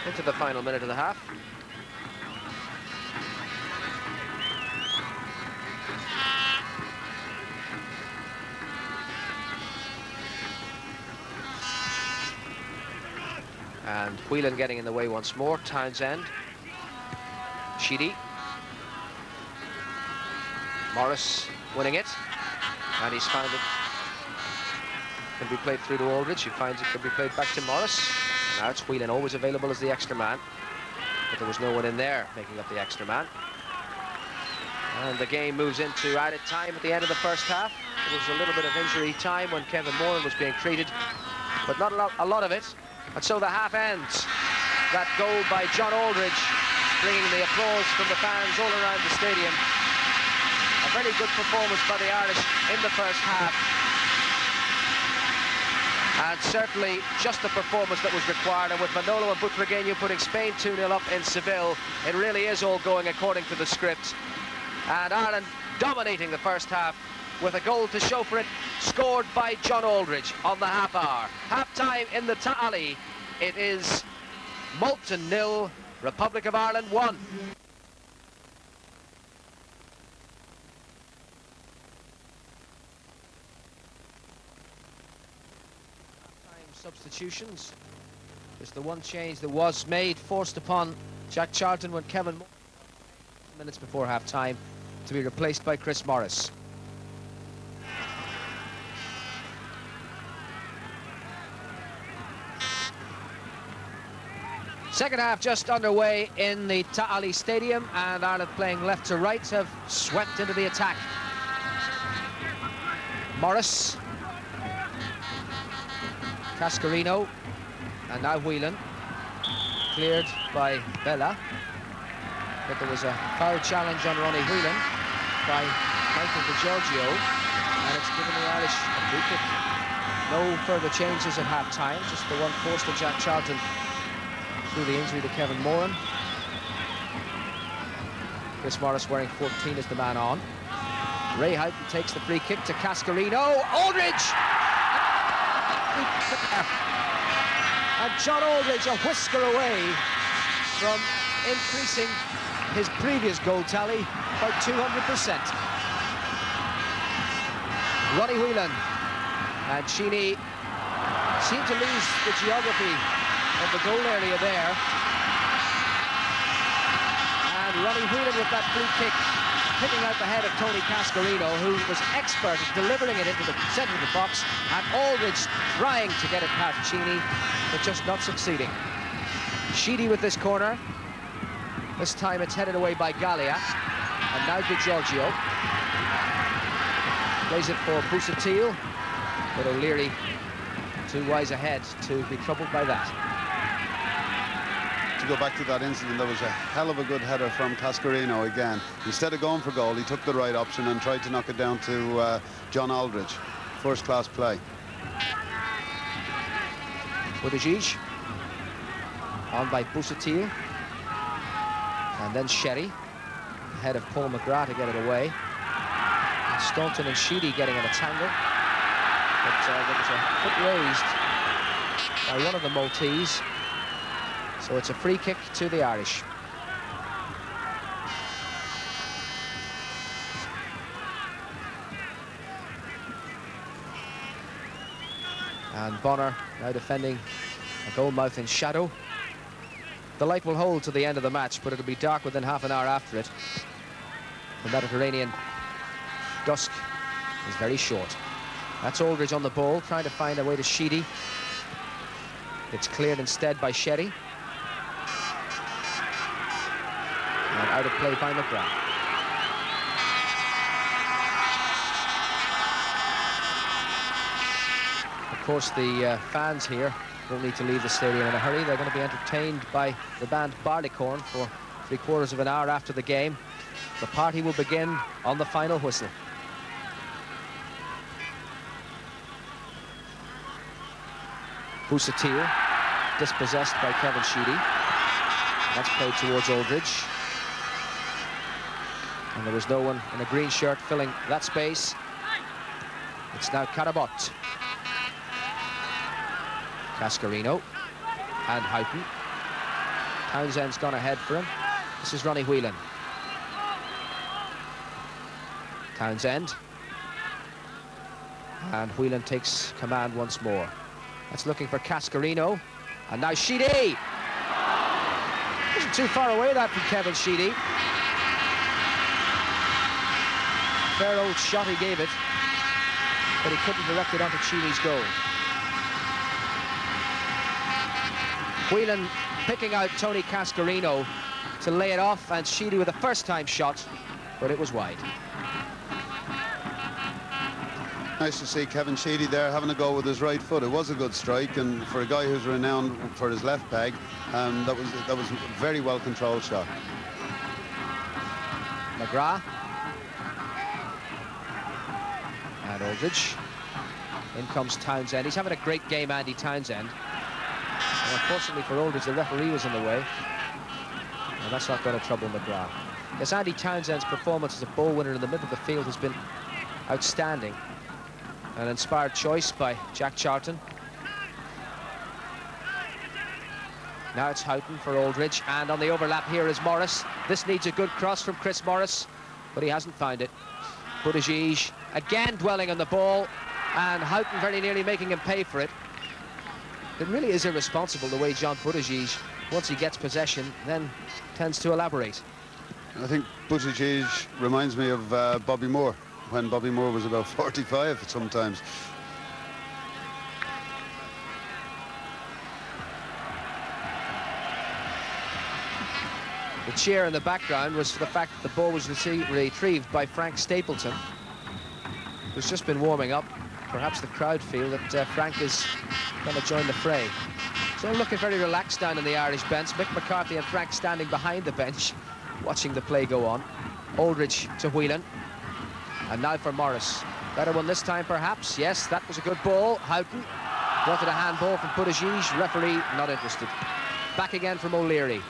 Into the final minute of the half. And Whelan getting in the way once more. Townsend. Sheedy. Morris winning it. And he's found it can be played through to Aldridge, who finds it can be played back to Morris. And now it's Whelan, always available as the extra man. But there was no one in there making up the extra man. And the game moves into added time at the end of the first half. There was a little bit of injury time when Kevin Moran was being treated, but not a lot of it. And so the half ends. That goal by John Aldridge, bringing the applause from the fans all around the stadium. A very good performance by the Irish in the first half. And certainly just the performance that was required. And with Manolo and Buttigieg putting Spain 2-0 up in Seville, it really is all going according to the script. And Ireland dominating the first half with a goal to show for it, scored by John Aldridge on the half hour. Half-time in the Qali. It is Malta 0, Republic of Ireland 1. Substitutions. Just the one change that was made, forced upon Jack Charlton when Kevin Moran, minutes before half-time, to be replaced by Chris Morris. Second half just underway in the Qali Stadium, and Ireland playing left to right have swept into the attack. Morris, Cascarino, and now Whelan, cleared by Vella, but there was a foul challenge on Ronnie Whelan by Michael Degiorgio, and it's given the Irish a free kick. No further changes at half-time, just the one forced to Jack Charlton through the injury to Kevin Moran. Chris Morris wearing 14 is the man on. Ray Houghton takes the free kick to Cascarino. Aldridge! And John Aldridge a whisker away from increasing his previous goal tally by 200%. Ronnie Whelan and Cini seem to lose the geography of the goal area there. And Ronnie Whelan with that free kick, picking out the head of Tony Cascarino, who was expert at delivering it into the centre of the box, and Aldridge trying to get it past Cini, but just not succeeding. Sheedy with this corner. This time it's headed away by Galea, and now Degiorgio plays it for Busuttil, but O'Leary too wise ahead to be troubled by that. To go back to that incident, there was a hell of a good header from Cascarino again. Instead of going for goal, he took the right option and tried to knock it down to John Aldridge. First-class play. Buttigieg on by Busuttil, and then Scerri ahead of Paul McGrath to get it away. And Staunton and Sheedy getting in a tangle, but there was a foot raised by one of the Maltese, so it's a free kick to the Irish. And Bonner now defending a goal mouth in shadow. The light will hold to the end of the match, but it'll be dark within half an hour after it. The Mediterranean dusk is very short. That's Aldridge on the ball, trying to find a way to Sheedy. It's cleared instead by Sheedy. And out of play by McGrath. Of course, the fans here won't need to leave the stadium in a hurry. They're going to be entertained by the band Barleycorn for 3/4 of an hour after the game. The party will begin on the final whistle. Busuttil dispossessed by Kevin Sheedy. That's played towards Aldridge. And there was no one in a green shirt filling that space. It's now Carabott. Cascarino and Houghton. Townsend's gone ahead for him. This is Ronnie Whelan. Townsend. And Whelan takes command once more. That's looking for Cascarino. And now Sheedy. Wasn't too far away that from Kevin Sheedy. Fair old shot he gave it, but he couldn't direct it onto Chini's goal. Whelan picking out Tony Cascarino to lay it off, and Sheedy with a first-time shot, but it was wide. Nice to see Kevin Sheedy there having a go with his right foot. It was a good strike, and for a guy who's renowned for his left peg, that was a very well controlled shot. McGrath and Aldridge. In comes Townsend. He's having a great game, Andy Townsend. And unfortunately for Aldridge, the referee was in the way, and that's not going to trouble McGrath. Yes, Andy Townsend's performance as a ball winner in the middle of the field has been outstanding. An inspired choice by Jack Charlton. Now it's Houghton for Aldridge, and on the overlap here is Morris. This needs a good cross from Chris Morris, but he hasn't found it. Buttigieg again dwelling on the ball, and Houghton very nearly making him pay for it. It really is irresponsible the way John Buttigieg, once he gets possession, then tends to elaborate. I think Buttigieg reminds me of Bobby Moore, when Bobby Moore was about 45 sometimes. The cheer in the background was for the fact that the ball was retrieved by Frank Stapleton, who's just been warming up. Perhaps the crowd feel that Frank is going to join the fray. So looking very relaxed down in the Irish bench. Mick McCarthy and Frank standing behind the bench, watching the play go on. Aldridge to Whelan. And now for Morris. Better one this time, perhaps. Yes, that was a good ball. Houghton wanted a handball from Buttigieg. Referee not interested. Back again from O'Leary.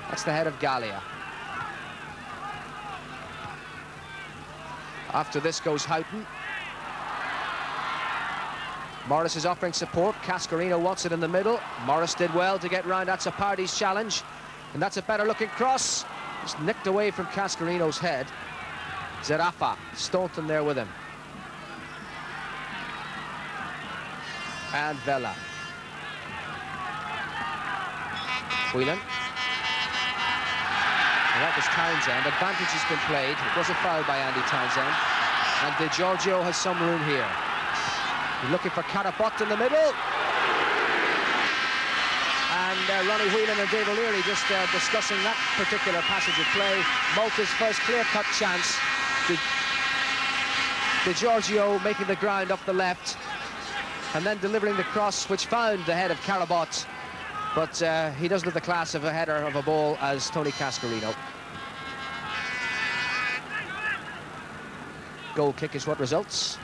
That's the head of Galea. After this goes Houghton. Morris is offering support. Cascarino wants it in the middle. Morris did well to get round Azzopardi's challenge. And that's a better looking cross. Just nicked away from Cascarino's head. Zerafa, Staunton there with him. And Vella. Whelan. And that was Townsend. Advantage has been played. It was a foul by Andy Townsend. And Degiorgio has some room here. He's looking for Carabott in the middle. And Ronnie Whelan and Dave O'Leary just discussing that particular passage of play. Malta's first clear-cut chance. Degiorgio making the ground up the left and then delivering the cross, which found the head of Carabott, but he doesn't have the class of a header of a ball as Tony Cascarino. Goal kick is what results.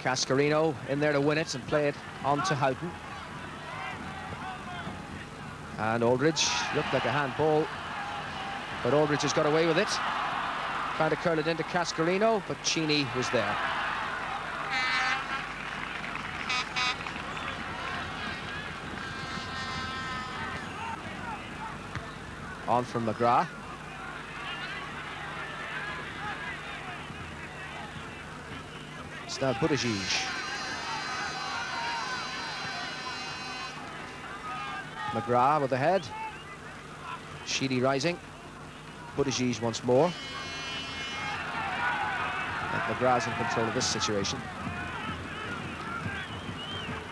Cascarino in there to win it and play it on to Houghton. And Aldridge looked like a handball, but Aldridge has got away with it. Trying to curl it into Cascarino, but Cini was there. On from McGrath. It's now Buttigieg. McGrath with the head. Sheedy rising. Buttigieg once more. And McGrath's in control of this situation.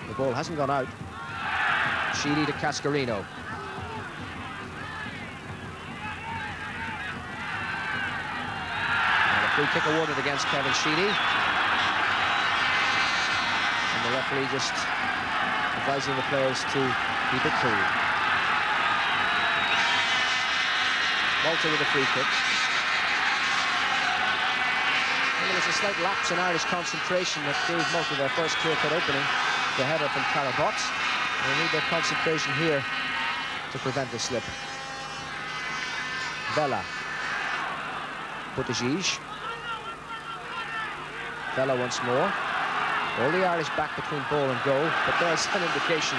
The ball hasn't gone out. Sheedy to Cascarino. And a free kick awarded against Kevin Sheedy. And the referee just advising the players to keep it cool. Malta with a free kick. And there was a slight lapse in Irish concentration that gave Malta their first clear-cut opening. The header from Carabott. They need their concentration here to prevent the slip. Vella. Buttigieg. Vella once more. All the Irish back between ball and goal, but there's an indication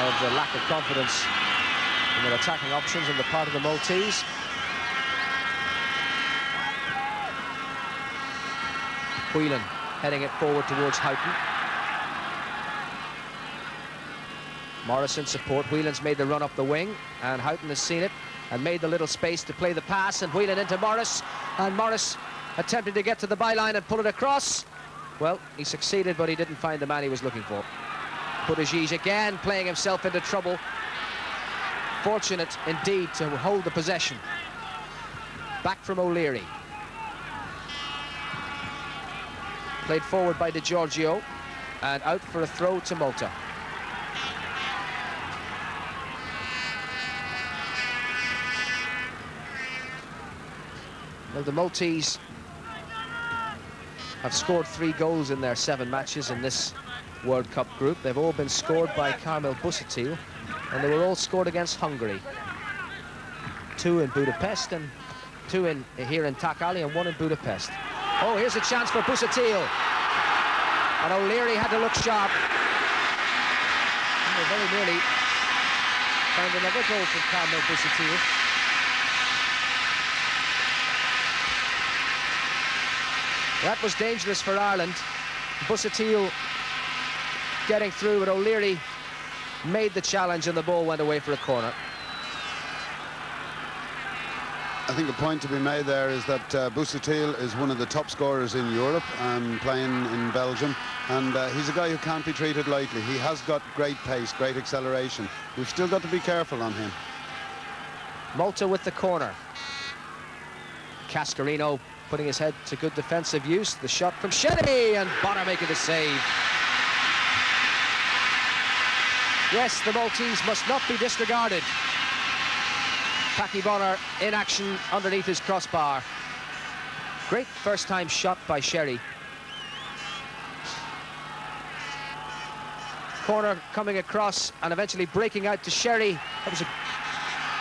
of the lack of confidence in their attacking options on the part of the Maltese. Whelan heading it forward towards Houghton. Morris in support. Whelan's made the run up the wing, and Houghton has seen it and made the little space to play the pass, and Whelan into Morris, and Morris attempting to get to the byline and pull it across. Well, he succeeded, but he didn't find the man he was looking for. Buttigieg again playing himself into trouble. Fortunate indeed to hold the possession. Back from O'Leary. Played forward by Degiorgio and out for a throw to Malta. Well, the Maltese have scored 3 goals in their 7 matches in this World Cup group. They've all been scored by Busuttil, and they were all scored against Hungary. 2 in Budapest and 2 here in Qali and 1 in Budapest. Oh, here's a chance for Busuttil. And O'Leary had to look sharp. And they very nearly found another goal for Busuttil. That was dangerous for Ireland. Busuttil getting through, but O'Leary made the challenge and the ball went away for a corner. I think a point to be made there is that Busuttil is one of the top scorers in Europe and playing in Belgium, and he's a guy who can't be treated lightly. He has got great pace, great acceleration. We've still got to be careful on him. Malta with the corner. Cascarino putting his head to good defensive use. The shot from Sheedy, and Bonner making the save. Yes, the Maltese must not be disregarded. Packy Bonner in action underneath his crossbar. Great first-time shot by Scerri. Corner coming across and eventually breaking out to Scerri. That was a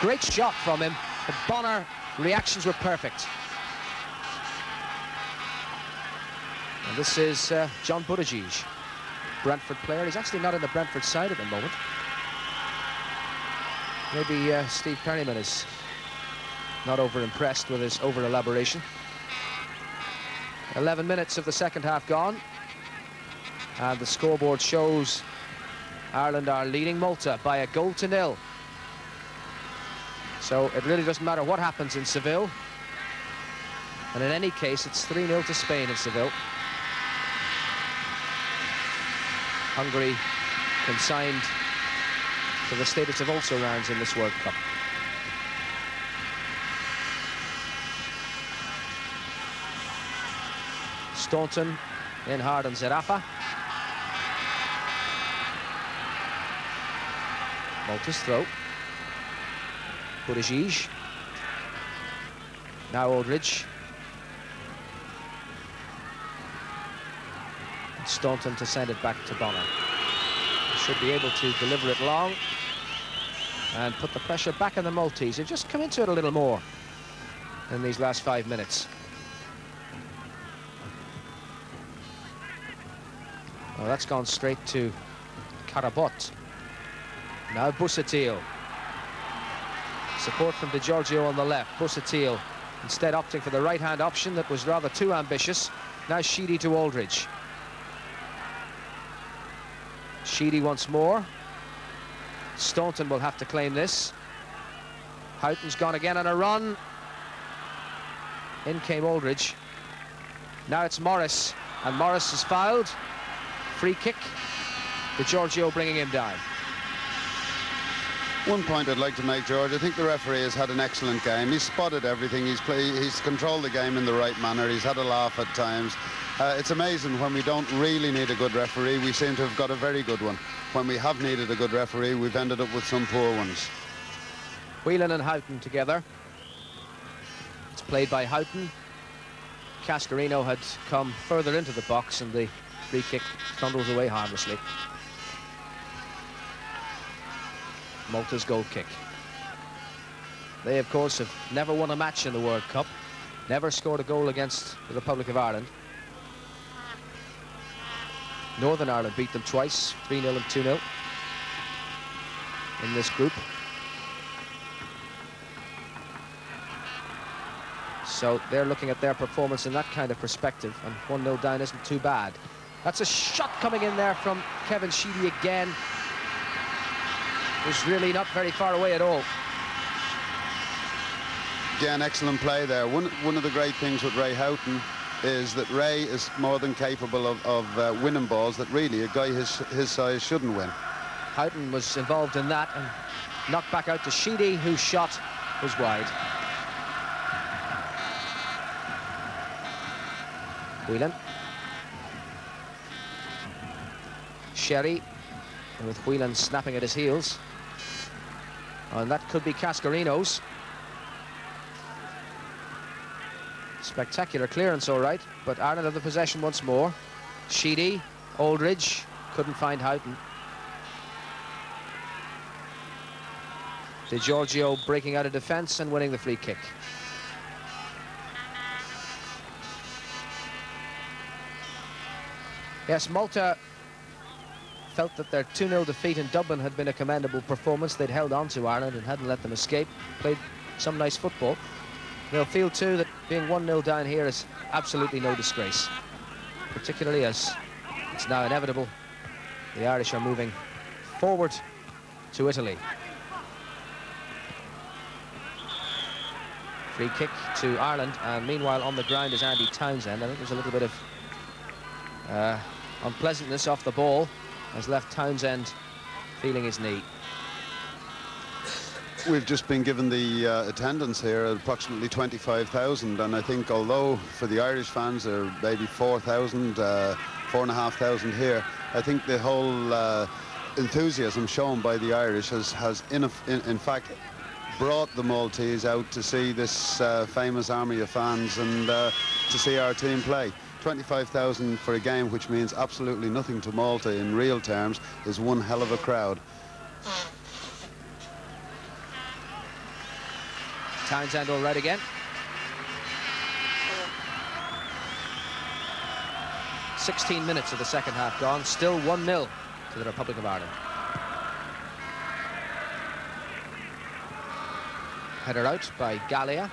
great shot from him. But Bonner, reactions were perfect. And this is John Buttigieg, Brentford player. He's actually not in the Brentford side at the moment. Maybe Steve Perryman is not over-impressed with his over-elaboration. 11 minutes of the second half gone. And the scoreboard shows Ireland are leading Malta by 1-0. So it really doesn't matter what happens in Seville. And in any case, it's 3-0 to Spain in Seville. Hungary consigned to the status of also rounds in this World Cup. Staunton in hard on Zerafa. Malta's throw. Buttigieg. Now Aldridge. Staunton to send it back to Bonner. Should be able to deliver it long and put the pressure back on the Maltese. They've just come into it a little more in these last 5 minutes. Well, that's gone straight to Carabott. Now Busuttil. Support from Degiorgio on the left. Busuttil instead opting for the right-hand option that was rather too ambitious. Now Sheedy to Aldridge. Sheedy once more. Staunton will have to claim this. Houghton's gone again on a run. In came Aldridge. Now it's Morris, and Morris is fouled. Free kick. Degiorgio bringing him down. One point I'd like to make, George, I think the referee has had an excellent game. He's spotted everything. He's controlled the game in the right manner. He's had a laugh at times. It's amazing when we don't really need a good referee, we seem to have got a very good one. When we have needed a good referee, we've ended up with some poor ones. Whelan and Houghton together. It's played by Houghton. Cascarino had come further into the box and the free kick trundles away harmlessly. Malta's goal kick. They, of course, have never won a match in the World Cup. Never scored a goal against the Republic of Ireland. Northern Ireland beat them twice, 3-0 and 2-0 in this group. So they're looking at their performance in that kind of perspective, and 1-0 down isn't too bad. That's a shot coming in there from Kevin Sheedy again. Was really not very far away at all. Again, excellent play there. One of the great things with Ray Houghton is that Ray is more than capable of winning balls that really a guy his size shouldn't win. Houghton was involved in that and knocked back out to Sheedy, whose shot was wide. Whelan. Scerri, with Whelan snapping at his heels. And that could be Cascarino's. Spectacular clearance, all right, but Ireland have the possession once more. Sheedy, Aldridge, couldn't find Houghton. Degiorgio breaking out of defence and winning the free kick. Yes, Malta felt that their 2-0 defeat in Dublin had been a commendable performance. They'd held on to Ireland and hadn't let them escape, played some nice football. They'll feel too that being 1-0 down here is absolutely no disgrace, particularly as it's now inevitable the Irish are moving forward to Italy. Free kick to Ireland, and meanwhile on the ground is Andy Townsend. I think there's a little bit of unpleasantness off the ball, has left Townsend feeling his knee. We've just been given the attendance here at approximately 25,000, and I think although for the Irish fans there are maybe 4,000, 4,500 here, I think the whole enthusiasm shown by the Irish has in fact brought the Maltese out to see this famous army of fans and to see our team play. 25,000 for a game which means absolutely nothing to Malta in real terms is one hell of a crowd. Townsend all right again. 16 minutes of the second half gone, still 1-0 to the Republic of Ireland. Header out by Galea.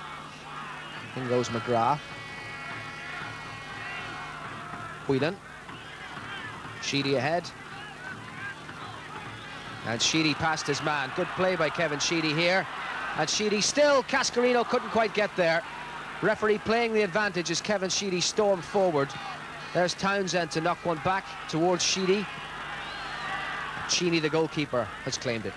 In goes McGrath. Whelan. Sheedy ahead. And Sheedy past his man. Good play by Kevin Sheedy here. And Sheedy still, Cascarino couldn't quite get there. Referee playing the advantage as Kevin Sheedy stormed forward. There's Townsend to knock one back towards Sheedy. Cini, the goalkeeper, has claimed it.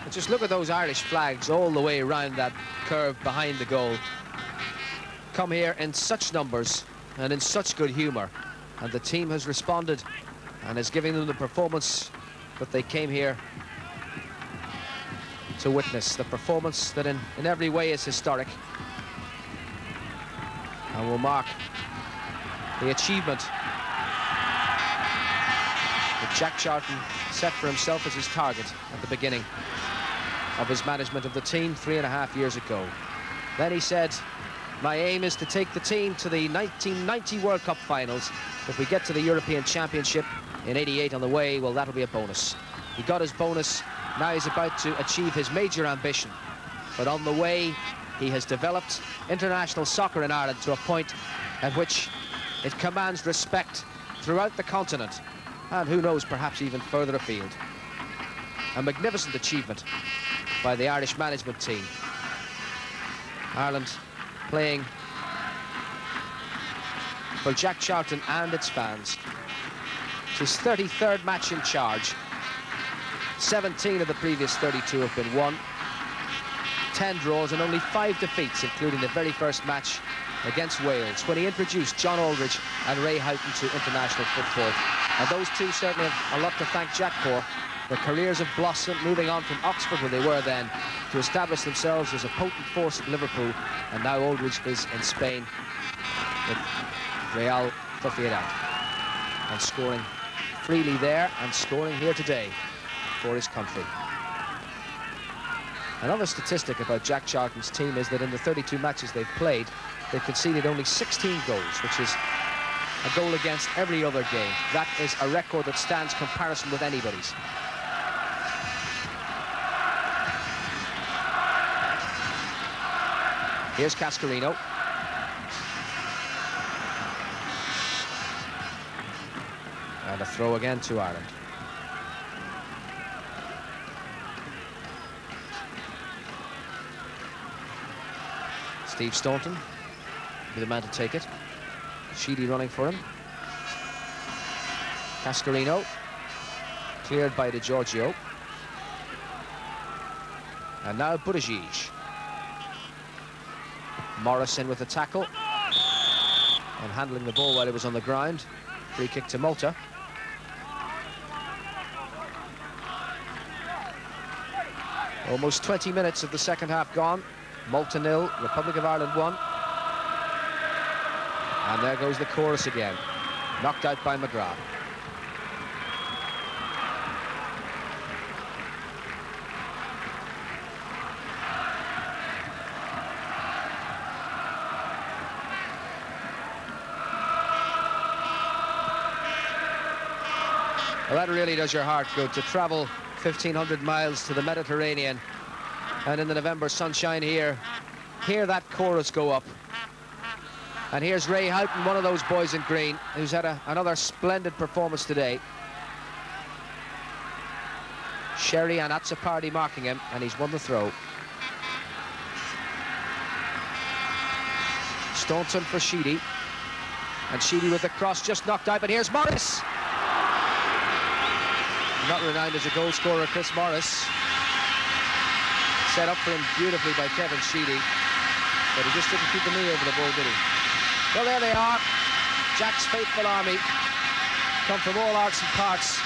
But just look at those Irish flags all the way around that curve behind the goal. Come here in such numbers and in such good humour. And the team has responded and is giving them the performance that they came here to witness. The performance that in every way is historic and will mark the achievement that Jack Charlton set for himself as his target at the beginning of his management of the team 3.5 years ago. Then he said, my aim is to take the team to the 1990 World Cup finals. If we get to the European Championship in '88 on the way, well, that'll be a bonus. He got his bonus. Now he's about to achieve his major ambition. But on the way, he has developed international soccer in Ireland to a point at which it commands respect throughout the continent, and who knows, perhaps even further afield. A magnificent achievement by the Irish management team. Ireland playing for Jack Charlton and its fans. It's his 33rd match in charge. 17 of the previous 32 have been won. 10 draws and only 5 defeats, including the very first match against Wales, when he introduced John Aldridge and Ray Houghton to international football. And those two certainly have a lot to thank Jack for. Their careers have blossomed, moving on from Oxford, where they were then, to establish themselves as a potent force at Liverpool. And now Aldridge is in Spain with Real Sociedad, and scoring freely there and scoring here today for his country. Another statistic about Jack Charlton's team is that in the 32 matches they've played, they've conceded only 16 goals, which is a goal against every other game. That is a record that stands comparison with anybody's. Here's Cascarino. And a throw again to Ireland. Steve Staunton be the man to take it. Sheedy running for him. Cascarino cleared by Degiorgio. And now Buttigieg. Morrison with the tackle and handling the ball while it was on the ground. Free kick to Malta. Almost 20 minutes of the second half gone. Malta 0, Republic of Ireland 1. And there goes the chorus again. Knocked out by McGrath. Well, that really does your heart good, to travel 1,500 miles to the Mediterranean and in the November sunshine here, hear that chorus go up. And here's Ray Houghton, one of those boys in green, who's had another splendid performance today. Scerri and Azzopardi marking him, and he's won the throw. Staunton for Sheedy, and Sheedy with the cross just knocked out, but here's Morris. Not renowned as a goal scorer, Chris Morris. Set up for him beautifully by Kevin Sheedy, but he just didn't keep the knee over the ball, did he? Well, there they are. Jack's faithful army come from all arts and parts,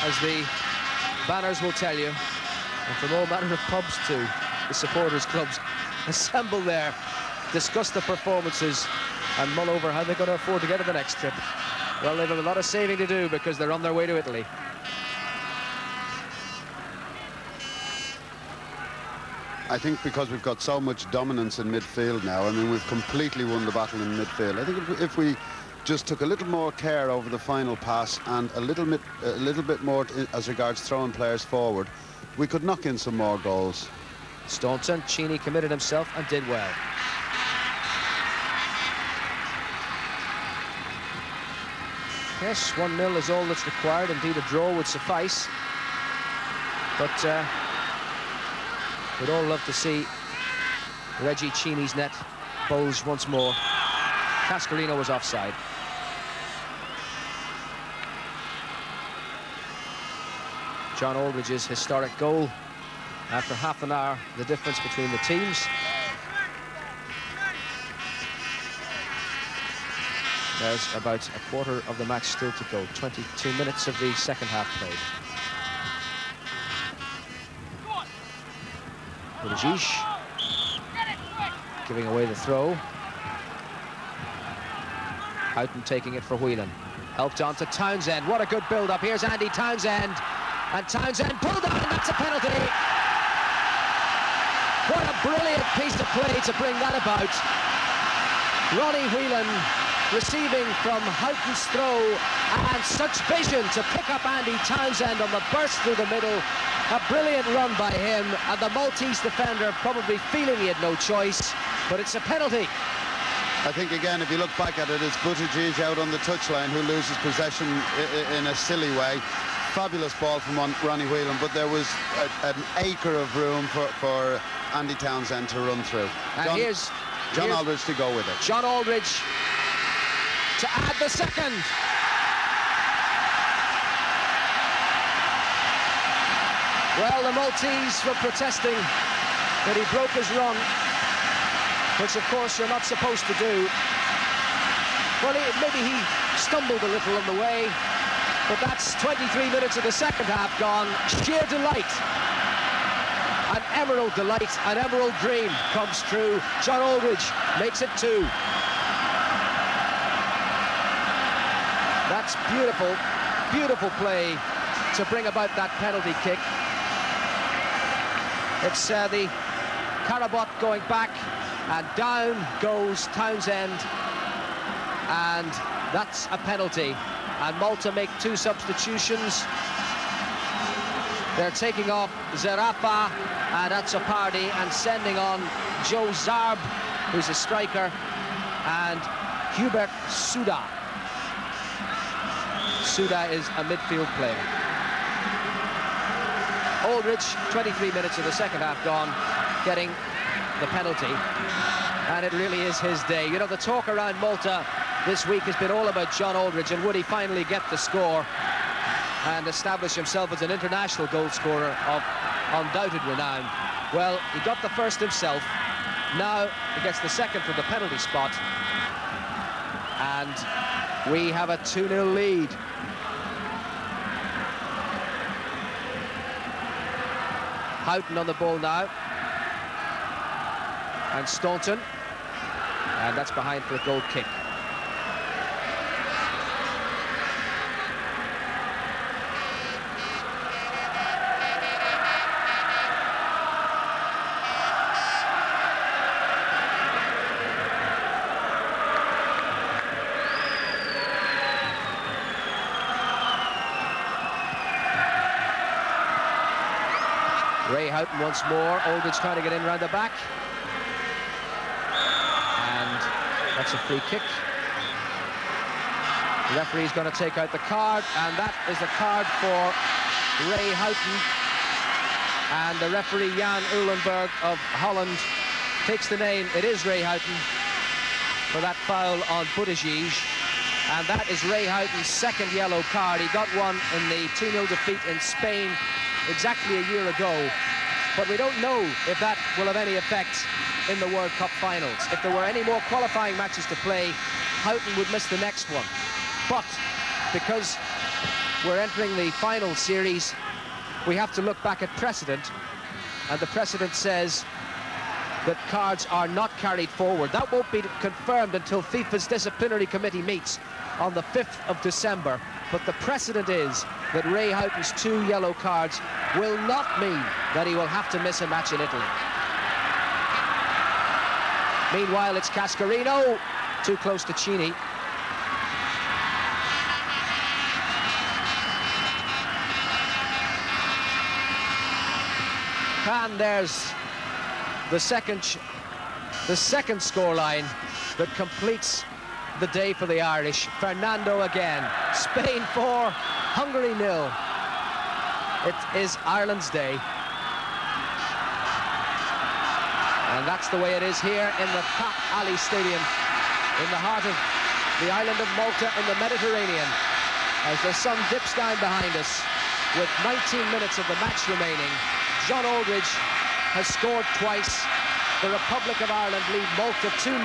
as the banners will tell you, and from all manner of pubs too. The supporters clubs assemble there, discuss the performances, and mull over how they're going to afford to get to the next trip. Well, they've a lot of saving to do because they're on their way to Italy. I think because we've got so much dominance in midfield now, I mean, we've completely won the battle in midfield. I think if we just took a little more care over the final pass and a little bit more as regards throwing players forward, we could knock in some more goals. Staunton, Cini committed himself and did well. Yes, 1-0 is all that's required. Indeed, a draw would suffice. But we'd all love to see Reggie Cini's net bulge once more. Cascarino was offside. John Aldridge's historic goal. After half an hour, the difference between the teams. There's about a quarter of the match still to go. 22 minutes of the second half played. Buttigieg giving away the throw. Houghton taking it for Whelan. Helped on to Townsend. What a good build-up. Here's Andy Townsend. And Townsend pulled on, and that's a penalty. What a brilliant piece of play to bring that about. Ronnie Whelan receiving from Houghton's throw, and such vision to pick up Andy Townsend on the burst through the middle. A brilliant run by him, and the Maltese defender probably feeling he had no choice, but it's a penalty. I think, again, if you look back at it, it's Buttigieg out on the touchline who loses possession in a silly way. Fabulous ball from Ronnie Whelan, but there was an acre of room for Andy Townsend to run through. And here's Aldridge to go with it. John Aldridge to add the second. Well, the Maltese were protesting that he broke his run, which of course you're not supposed to do. Well, maybe he stumbled a little on the way, but that's 23 minutes of the second half gone. Sheer delight. An emerald delight, an emerald dream comes true. John Aldridge makes it 2. That's beautiful, beautiful play to bring about that penalty kick. It's the Carabott going back, and down goes Townsend, and that's a penalty. And Malta make 2 substitutions. They're taking off Zerafa and Attard and sending on Joe Zarb, who's a striker, and Hubert Suda. Suda is a midfield player. Aldridge, 23 minutes of the second half gone, getting the penalty, and it really is his day. You know, the talk around Malta this week has been all about John Aldridge, and would he finally get the score and establish himself as an international goal scorer of undoubted renown? Well, he got the first himself. Now he gets the second from the penalty spot, and we have a 2-0 lead. Houghton on the ball now, and Staunton, and that's behind for a goal kick. Houghton once more. Aldridge trying to get in round the back, and that's a free kick. The referee's going to take out the card, and that is the card for Ray Houghton. And the referee Jan Uilenberg of Holland takes the name. It is Ray Houghton for that foul on Buttigieg, and that is Ray Houghton's second yellow card. He got one in the 2-0 defeat in Spain exactly a year ago. But we don't know if that will have any effect in the World Cup finals. If there were any more qualifying matches to play, Houghton would miss the next one. But because we're entering the final series, we have to look back at precedent, and the precedent says that cards are not carried forward. That won't be confirmed until FIFA's disciplinary committee meets on the 5th of December. But the precedent is that Ray Houghton's 2 yellow cards will not mean that he will have to miss a match in Italy. Meanwhile, it's Cascarino, too close to Cini. And there's the second scoreline that completes the day for the Irish. Fernando again. Spain 4, Hungary 0. It is Ireland's day. And that's the way it is here in the Qali Stadium, in the heart of the island of Malta in the Mediterranean, as the sun dips down behind us with 19 minutes of the match remaining. John Aldridge has scored twice. The Republic of Ireland lead Malta 2-0.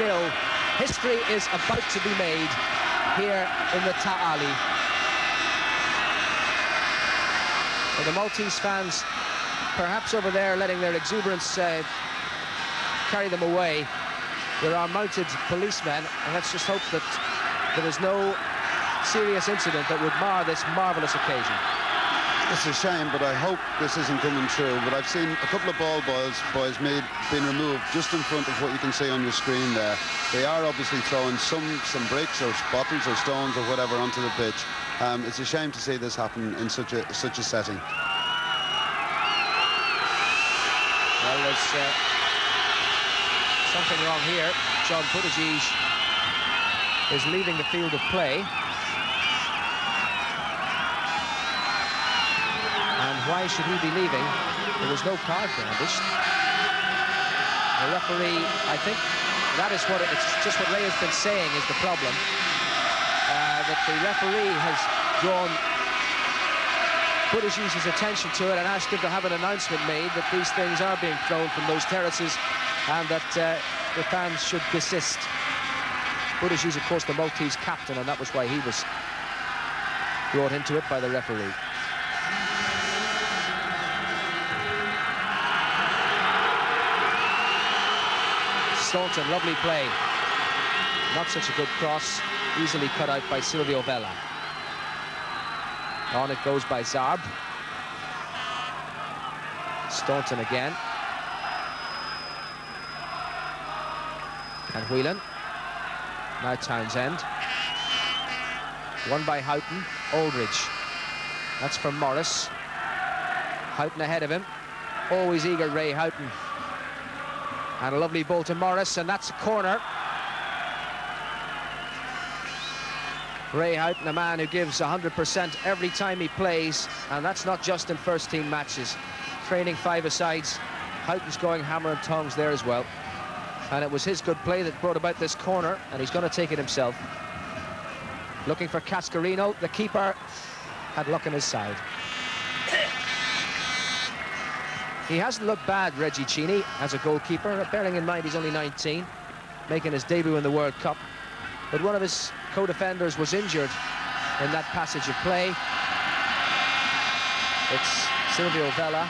History is about to be made here in the Qali. For the Maltese fans, perhaps over there letting their exuberance carry them away, there are mounted policemen, and let's just hope that there is no serious incident that would mar this marvellous occasion. It's a shame, but I hope this isn't coming true. But I've seen a couple of ball boys being removed just in front of what you can see on your screen there. They are obviously throwing some bricks or bottles or stones or whatever onto the pitch. It's a shame to see this happen in such a setting. Well, there's something wrong here. John Buttigieg is leaving the field of play. And why should he be leaving? There was no card brandished. The referee, I think that is what it's just what Ray has been saying is the problem. That the referee has drawn Buttigieg's attention to it and asked him to have an announcement made that these things are being thrown from those terraces and that the fans should desist. Buttigieg, of course, the Maltese captain, and that was why he was brought into it by the referee. Staunton, lovely play. Not such a good cross. Easily cut out by Silvio Vella. On it goes by Zarb. Staunton again. And Whelan. Now Townsend. Won by Houghton. Aldridge. That's from Morris. Houghton ahead of him. Always eager, Ray Houghton. And a lovely ball to Morris, and that's a corner. Ray Houghton, a man who gives 100% every time he plays, and that's not just in first-team matches. Training five-a-sides Houghton's going hammer and tongs there as well. And it was his good play that brought about this corner, and he's going to take it himself. Looking for Cascarino. The keeper had luck on his side. He hasn't looked bad, Reggie Cini, as a goalkeeper, bearing in mind he's only 19, making his debut in the World Cup. But one of his co-defenders was injured in that passage of play. It's Silvio Vella,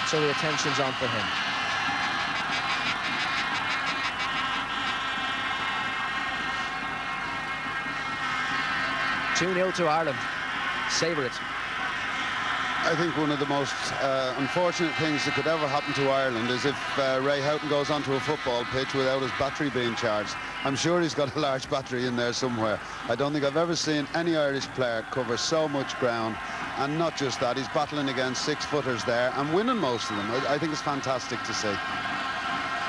so the attention's on for him. (2-0) to Ireland. Savour it. I think one of the most unfortunate things that could ever happen to Ireland is if Ray Houghton goes onto a football pitch without his battery being charged. I'm sure he's got a large battery in there somewhere. I don't think I've ever seen any Irish player cover so much ground, and not just that, he's battling against 6-footers there and winning most of them. I think it's fantastic to see.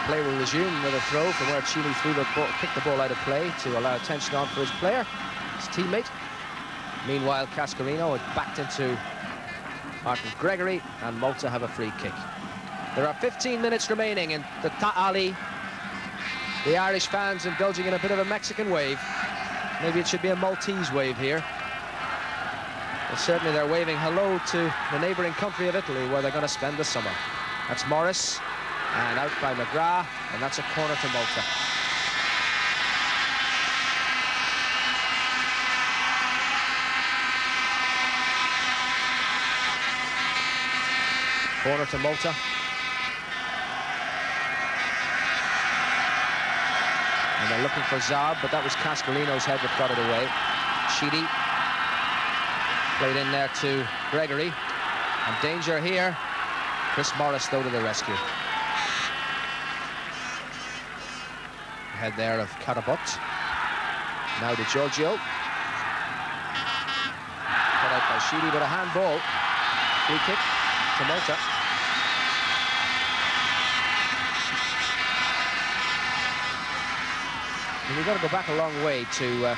Play will resume with a throw from where Cini kicked the ball out of play to allow attention on for his player, his teammate. Meanwhile, Cascarino is backed into Gregory, and Malta have a free kick. There are 15 minutes remaining in the Qali. The Irish fans indulging in a bit of a Mexican wave. Maybe it should be a Maltese wave here. Well, certainly they're waving hello to the neighbouring country of Italy, where they're going to spend the summer. That's Morris, and out by McGrath, and that's a corner to Malta. Corner to Malta. And they're looking for Zarb, but that was Cascarino's head that got it away. Sheedy played in there to Gregory. And danger here. Chris Morris, though, to the rescue. Head there of Carabott. Now Degiorgio. Cut out by Sheedy, but a handball. Free kick to Malta. And we've got to go back a long way to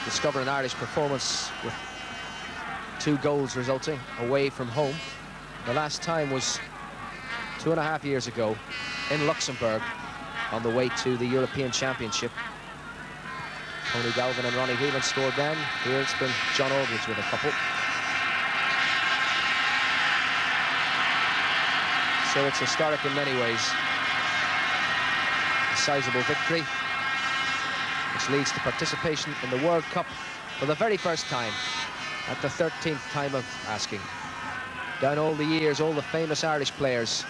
discover an Irish performance with 2 goals resulting away from home. The last time was 2.5 years ago in Luxembourg on the way to the European Championship. Tony Galvin and Ronnie Whelan scored then. Here it's been John Aldridge with a couple. So it's historic in many ways. A sizable victory, which leads to participation in the World Cup for the very first time, at the 13th time of asking. Down all the years, all the famous Irish players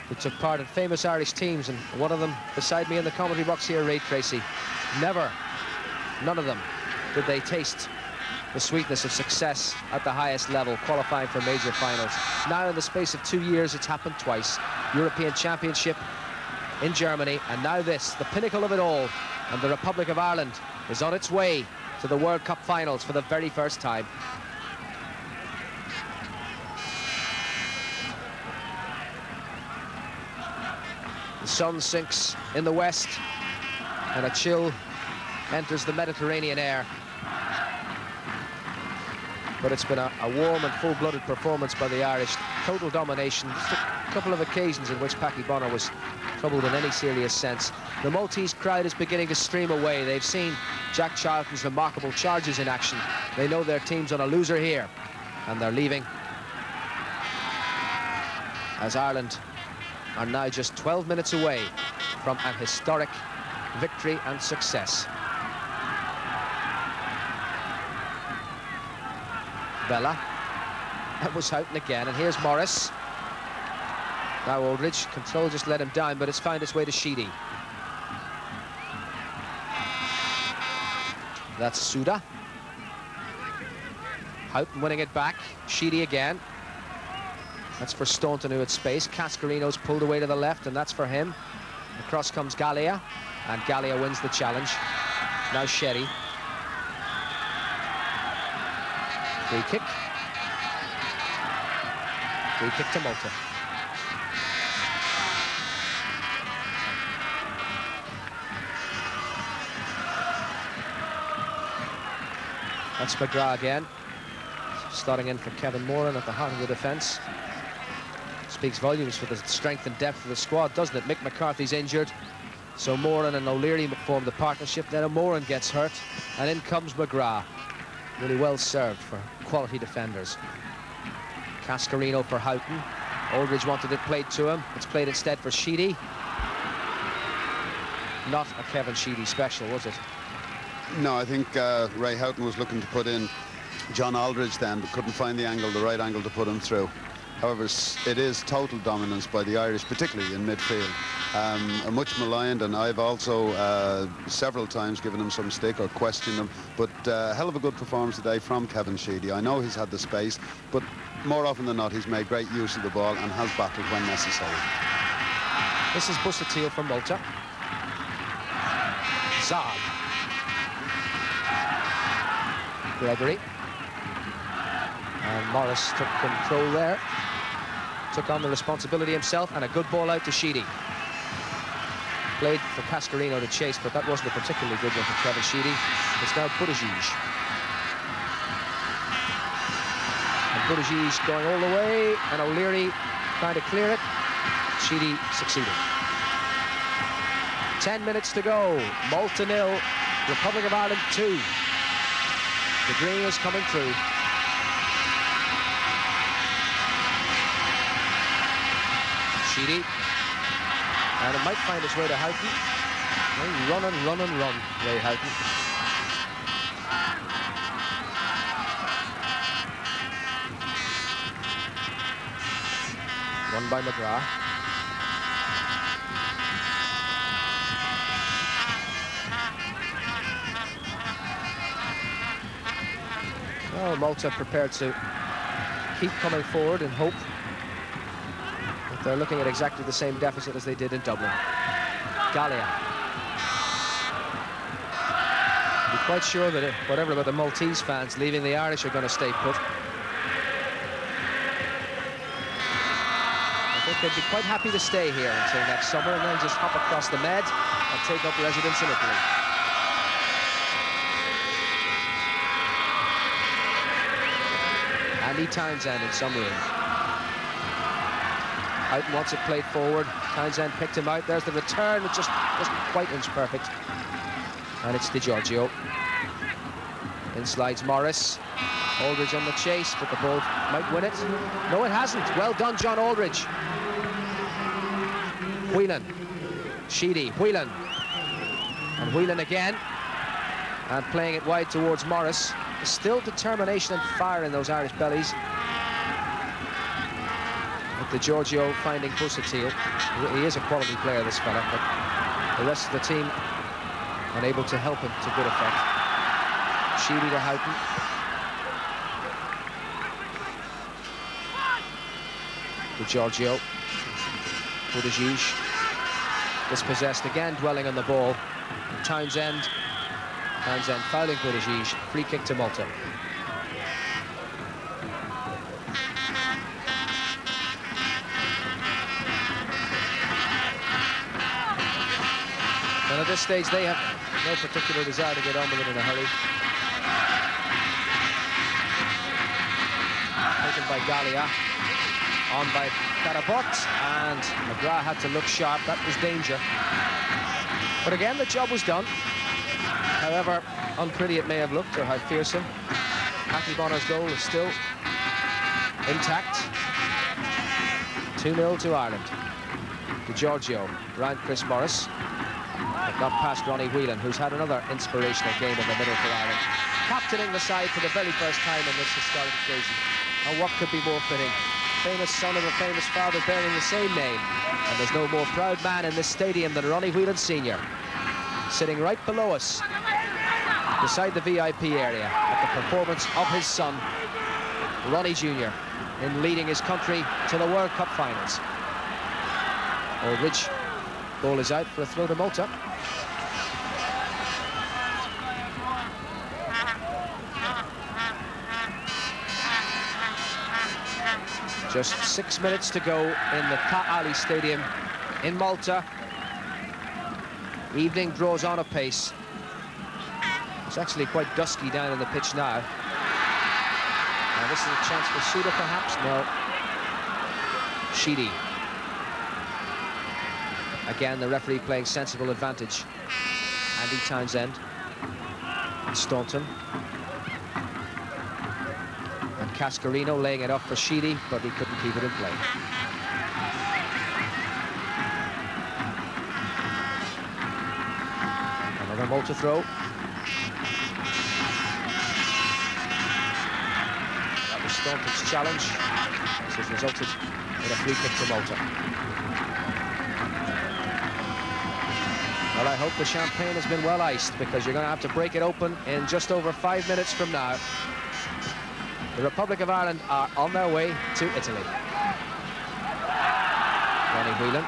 who took part in famous Irish teams, and one of them beside me in the commentary box here, Ray Tracy. Never, none of them, did they taste the sweetness of success at the highest level, qualifying for major finals. Now in the space of 2 years, it's happened twice. European Championship in Germany, and now this, the pinnacle of it all. And the Republic of Ireland is on its way to the World Cup finals for the very first time. The sun sinks in the west, and a chill enters the Mediterranean air. But it's been a warm and full-blooded performance by the Irish. Total domination. Just a couple of occasions in which Paddy Bonner was troubled in any serious sense. The Maltese crowd is beginning to stream away. They've seen Jack Charlton's remarkable charges in action. They know their team's on a loser here, and they're leaving, as Ireland are now just 12 minutes away from an historic victory and success. Vella. That was Houghton again, and here's Morris. Now Aldridge. Control just let him down, but it's found its way to Sheedy. That's Suda. Houghton winning it back. Sheedy again. That's for Staunton, who had space. Cascarino's pulled away to the left, and that's for him. Across comes Galea, and Galea wins the challenge. Now Scerri. Free kick. Free kick to Malta. That's McGrath again. Starting in for Kevin Moran at the heart of the defence. Speaks volumes for the strength and depth of the squad, doesn't it? Mick McCarthy's injured, so Moran and O'Leary form the partnership. Then Moran gets hurt, and in comes McGrath. Really well served for quality defenders. Cascarino for Houghton. Aldridge wanted it played to him. It's played instead for Sheedy. Not a Kevin Sheedy special, was it? No, I think Ray Houghton was looking to put in John Aldridge then, but couldn't find the right angle to put him through. However, it is total dominance by the Irish, particularly in midfield. Much maligned, and I've also several times given him some stick or questioned him, but hell of a good performance today from Kevin Sheedy. I know he's had the space, but more often than not, he's made great use of the ball and has battled when necessary. This is Busuttil from Malta. Zarb. Gregory. And Morris took control there. Took on the responsibility himself, and a good ball out to Sheedy. Played for Cascarino to chase, but that wasn't a particularly good one for Kevin Sheedy. It's now Buttigieg. And Buttigieg going all the way, and O'Leary trying to clear it. Sheedy succeeded. 10 minutes to go. Malta 0, Republic of Ireland 2. The green is coming through. Sheedy. And it might find its way to Houghton. Run and run and run, Ray Houghton. Won by McGrath. Well, Malta prepared to keep coming forward in hope. But they're looking at exactly the same deficit as they did in Dublin. Galea. Be quite sure that whatever about the Maltese fans, leaving the Irish are going to stay put. I think they'd be quite happy to stay here until next summer and then just hop across the Med and take up residence in Italy. Andy Townsend in some room. Houghton wants it played forward. Townsend picked him out. There's the return. It just wasn't quite inch perfect. And it's Degiorgio. In slides Morris. Aldridge on the chase, but the ball might win it. No, it hasn't. Well done, John Aldridge. Whelan. Sheedy. Whelan. And Whelan again. And playing it wide towards Morris. There's still determination and fire in those Irish bellies. Degiorgio finding Busuttil. He is a quality player, this fella, but the rest of the team unable to help him to good effect. Sheedy to Houghton. Degiorgio. Buttigieg. Dispossessed again, dwelling on the ball. Townsend. Townsend fouling Buttigieg. Free kick to Malta. And at this stage, they have no particular desire to get on with it in a hurry. Taken by Galea, on by Carabott, and McGrath had to look sharp. That was danger. But again, the job was done. However unpretty it may have looked, or how fearsome, Matthew Bonner's goal is still intact. 2-0 to Ireland. Degiorgio round Chris Morris. But not past Ronnie Whelan, who's had another inspirational game in the middle for Ireland. Captaining the side for the very first time in this historic occasion. And what could be more fitting? Famous son of a famous father bearing the same name. And there's no more proud man in this stadium than Ronnie Whelan Sr. Sitting right below us, beside the VIP area, at the performance of his son, Ronnie Jr., in leading his country to the World Cup finals. Aldridge, ball is out for a throw to Malta. Just 6 minutes to go in the Qali Stadium in Malta. Evening draws on apace. It's actually quite dusky down on the pitch now. Now this is a chance for Suda, perhaps? No. Sheedy. Again, the referee playing sensible advantage. Andy Townsend. And Staunton. And Cascarino laying it up for Sheedy, but he couldn't keep it in play. Another Malta throw. That was Staunton's challenge. This has resulted in a free kick to Malta. Well, I hope the champagne has been well iced, because you're going to have to break it open in just over 5 minutes from now. The Republic of Ireland are on their way to Italy. Whelan.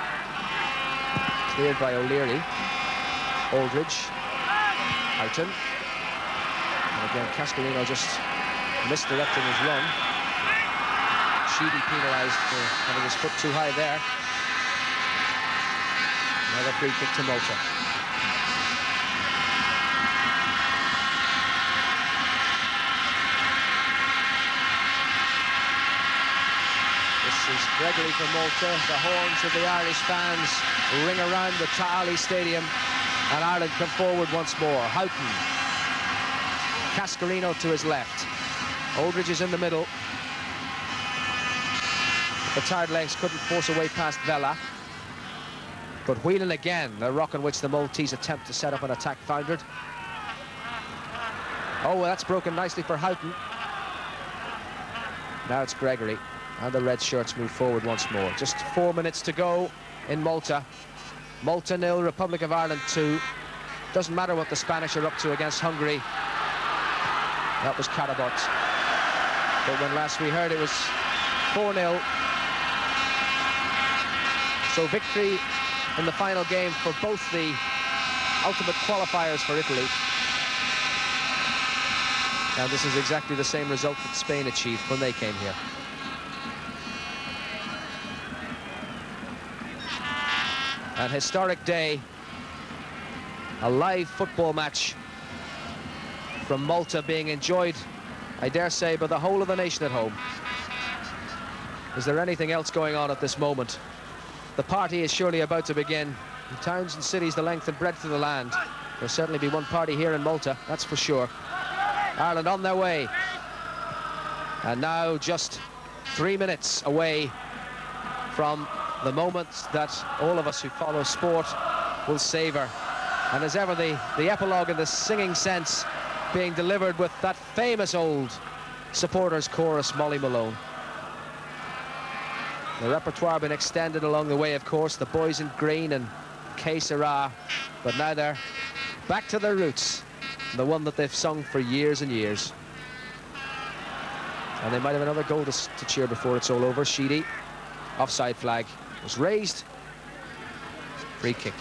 Cleared by O'Leary. Aldridge. Houghton. And again, Cascarino just misdirecting his run. Sheedy penalised for having his foot too high there. Another free kick to Malta. This is Gregory for Malta. The horns of the Irish fans ring around the Qali Stadium, and Ireland come forward once more. Houghton. Cascarino to his left. Aldridge is in the middle. The tired legs couldn't force a way past Vella. But Whelan again, the rock on which the Maltese attempt to set up an attack foundered. Oh, well, that's broken nicely for Houghton. Now it's Gregory, and the red shirts move forward once more. Just 4 minutes to go in Malta. Malta 0, Republic of Ireland 2. Doesn't matter what the Spanish are up to against Hungary. That was Carabott. But when last we heard, it was 4-0. So victory in the final game for both the ultimate qualifiers for Italy. And this is exactly the same result that Spain achieved when they came here. An historic day. A live football match from Malta being enjoyed, I dare say, by the whole of the nation at home. Is there anything else going on at this moment? The party is surely about to begin. In towns and cities the length and breadth of the land, there'll certainly be one party here in Malta, that's for sure. Ireland on their way. And now just 3 minutes away from the moment that all of us who follow sport will savour. And as ever, the epilogue in the singing sense being delivered with that famous old supporters chorus, Molly Malone. The repertoire been extended along the way, of course, the boys in green and Que Sera, but now they're back to their roots, the one that they've sung for years and years. And they might have another goal to cheer before it's all over. Sheedy, offside flag was raised. Free kick.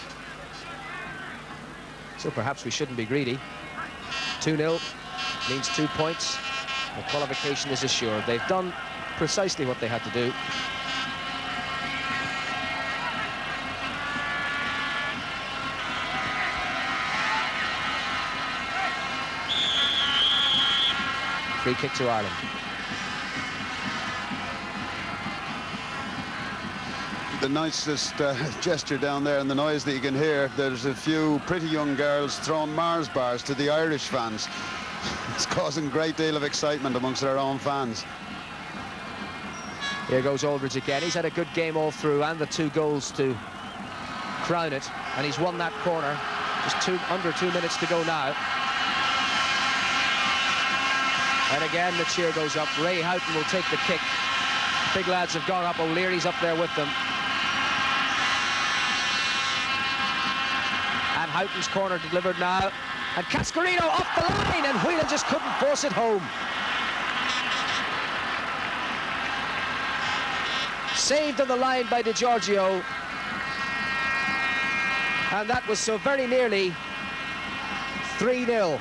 So perhaps we shouldn't be greedy. 2-0 means 2 points. The qualification is assured. They've done precisely what they had to do. Free kick to Ireland. The nicest gesture down there and the noise that you can hear, there's a few pretty young girls throwing Mars bars to the Irish fans. It's causing a great deal of excitement amongst their own fans. Here goes Aldridge again. He's had a good game all through, and the 2 goals to crown it, and he's won that corner. Just under 2 minutes to go now. And again, the cheer goes up. Ray Houghton will take the kick. Big lads have gone up. O'Leary's up there with them. And Houghton's corner delivered now. And Cascarino off the line, and Whelan just couldn't force it home. Saved on the line by Degiorgio. And that was so very nearly 3-0.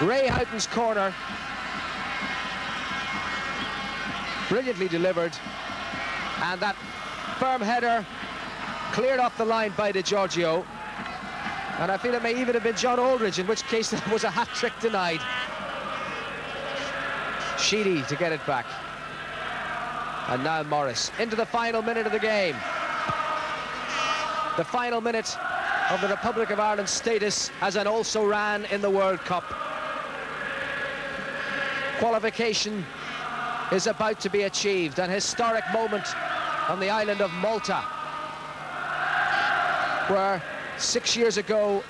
Ray Houghton's corner, brilliantly delivered, and that firm header cleared off the line by Degiorgio, and I feel it may even have been John Aldridge, in which case that was a hat-trick denied. Sheedy to get it back, And now Morris into the final minute of the game. The final minute of the Republic of Ireland's status as an also-ran in the World Cup. Qualification is about to be achieved, an historic moment on the island of Malta, where 6 years ago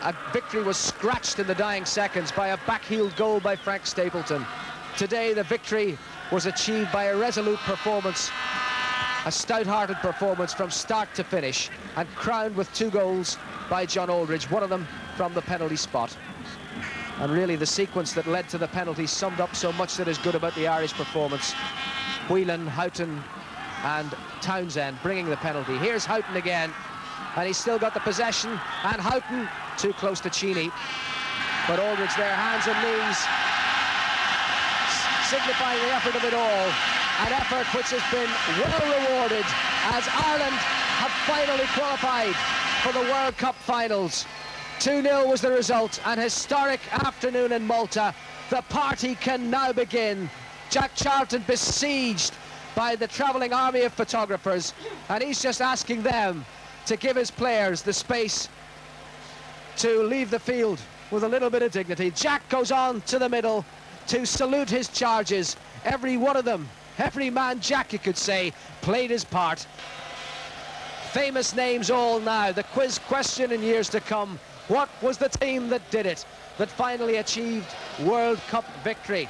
a victory was scratched in the dying seconds by a backheeled goal by Frank Stapleton. Today the victory was achieved by a resolute performance, a stout-hearted performance from start to finish, and crowned with 2 goals by John Aldridge, one of them from the penalty spot. And really the sequence that led to the penalty summed up so much that is good about the Irish performance. Whelan, Houghton and Townsend bringing the penalty. Here's Houghton again, and he's still got the possession, and Houghton too close to Cini, but Aldridge there, hands and knees, signifying the effort of it all, an effort which has been well rewarded as Ireland have finally qualified for the World Cup finals. 2-0 was the result, an historic afternoon in Malta. The party can now begin. Jack Charlton besieged by the travelling army of photographers, and he's just asking them to give his players the space to leave the field with a little bit of dignity. Jack goes on to the middle to salute his charges. Every one of them, every man Jack, you could say, played his part. Famous names all now. The quiz question in years to come: what was the team that did it, that finally achieved World Cup victory?